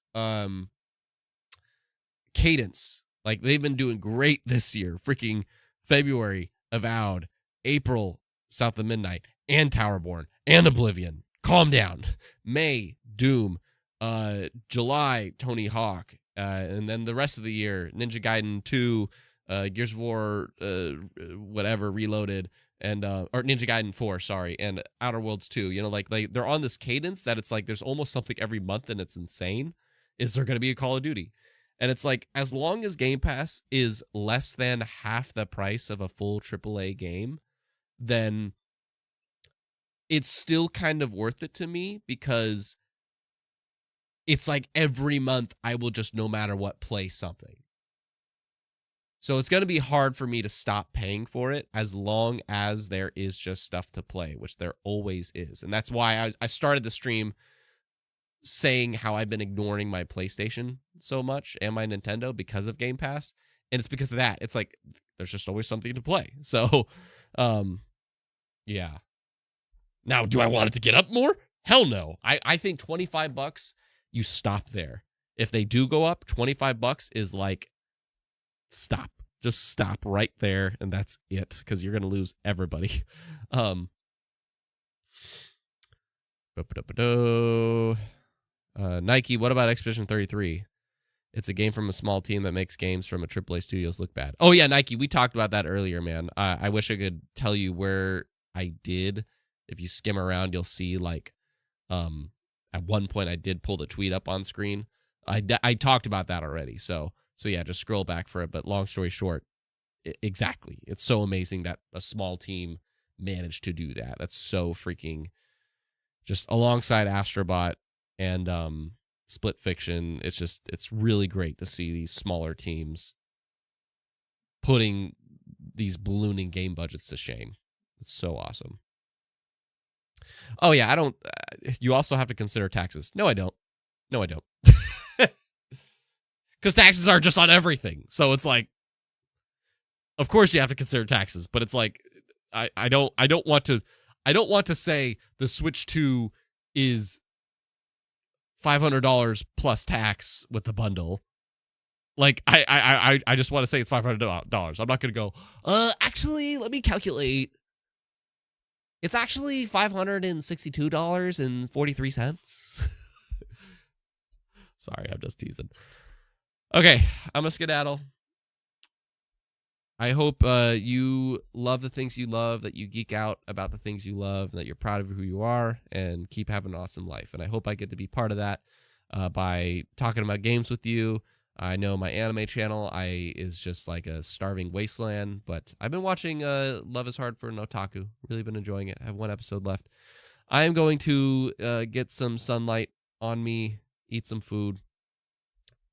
cadence. Like, they've been doing great this year. Freaking February, Avowed. April, South of Midnight. And Towerborn. And Oblivion. Calm down. May, Doom. July, Tony Hawk. And then the rest of the year, Ninja Gaiden 2, Gears of War, whatever, Reloaded. And or Ninja Gaiden 4, sorry, and Outer Worlds 2. You know, like they're on this cadence that it's like there's almost something every month, and it's insane. Is there going to be a Call of Duty? And it's like, as long as Game Pass is less than half the price of a full AAA game, then it's still kind of worth it to me, because it's like every month I will just, no matter what, play something. So it's going to be hard for me to stop paying for it as long as there is just stuff to play, which there always is. And that's why I started the stream saying how I've been ignoring my PlayStation so much and my Nintendo because of Game Pass. And it's because of that. It's like, there's just always something to play. So, yeah. Now, do I want it to get up more? Hell no. I think $25, you stop there. If they do go up, $25 is like, stop. Just stop right there, and that's it, because you're going to lose everybody. Nike, what about Expedition 33? It's a game from a small team that makes games from a AAA studios look bad. Oh, yeah, Nike, we talked about that earlier, man. I wish I could tell you where I did. If you skim around, you'll see, like, at one point I did pull the tweet up on screen. I talked about that already, so yeah, just scroll back for it. But long story short, exactly. It's so amazing that a small team managed to do that. That's so freaking, just alongside Astrobot and Split Fiction, it's really great to see these smaller teams putting these ballooning game budgets to shame. It's so awesome. Oh yeah, I don't. You also have to consider taxes. No, I don't. No, I don't. Because taxes are just on everything. So it's like, of course you have to consider taxes, but it's like, I don't want to say the Switch 2 is $500 plus tax with the bundle. Like, I just want to say it's $500. I'm not going to go, actually, let me calculate. It's actually $562.43. Sorry, I'm just teasing. Okay, I'm a skedaddle. I hope you love the things you love, that you geek out about the things you love, and that you're proud of who you are, and keep having an awesome life. And I hope I get to be part of that by talking about games with you. I know my anime channel is just like a starving wasteland, but I've been watching Love is Hard for an Otaku. Really been enjoying it. I have one episode left. I am going to get some sunlight on me, eat some food,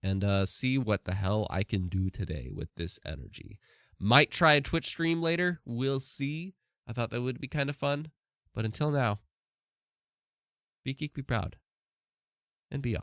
and see what the hell I can do today with this energy. Might try a Twitch stream later. We'll see. I thought that would be kind of fun. But until now, be geek, be proud, and be awesome.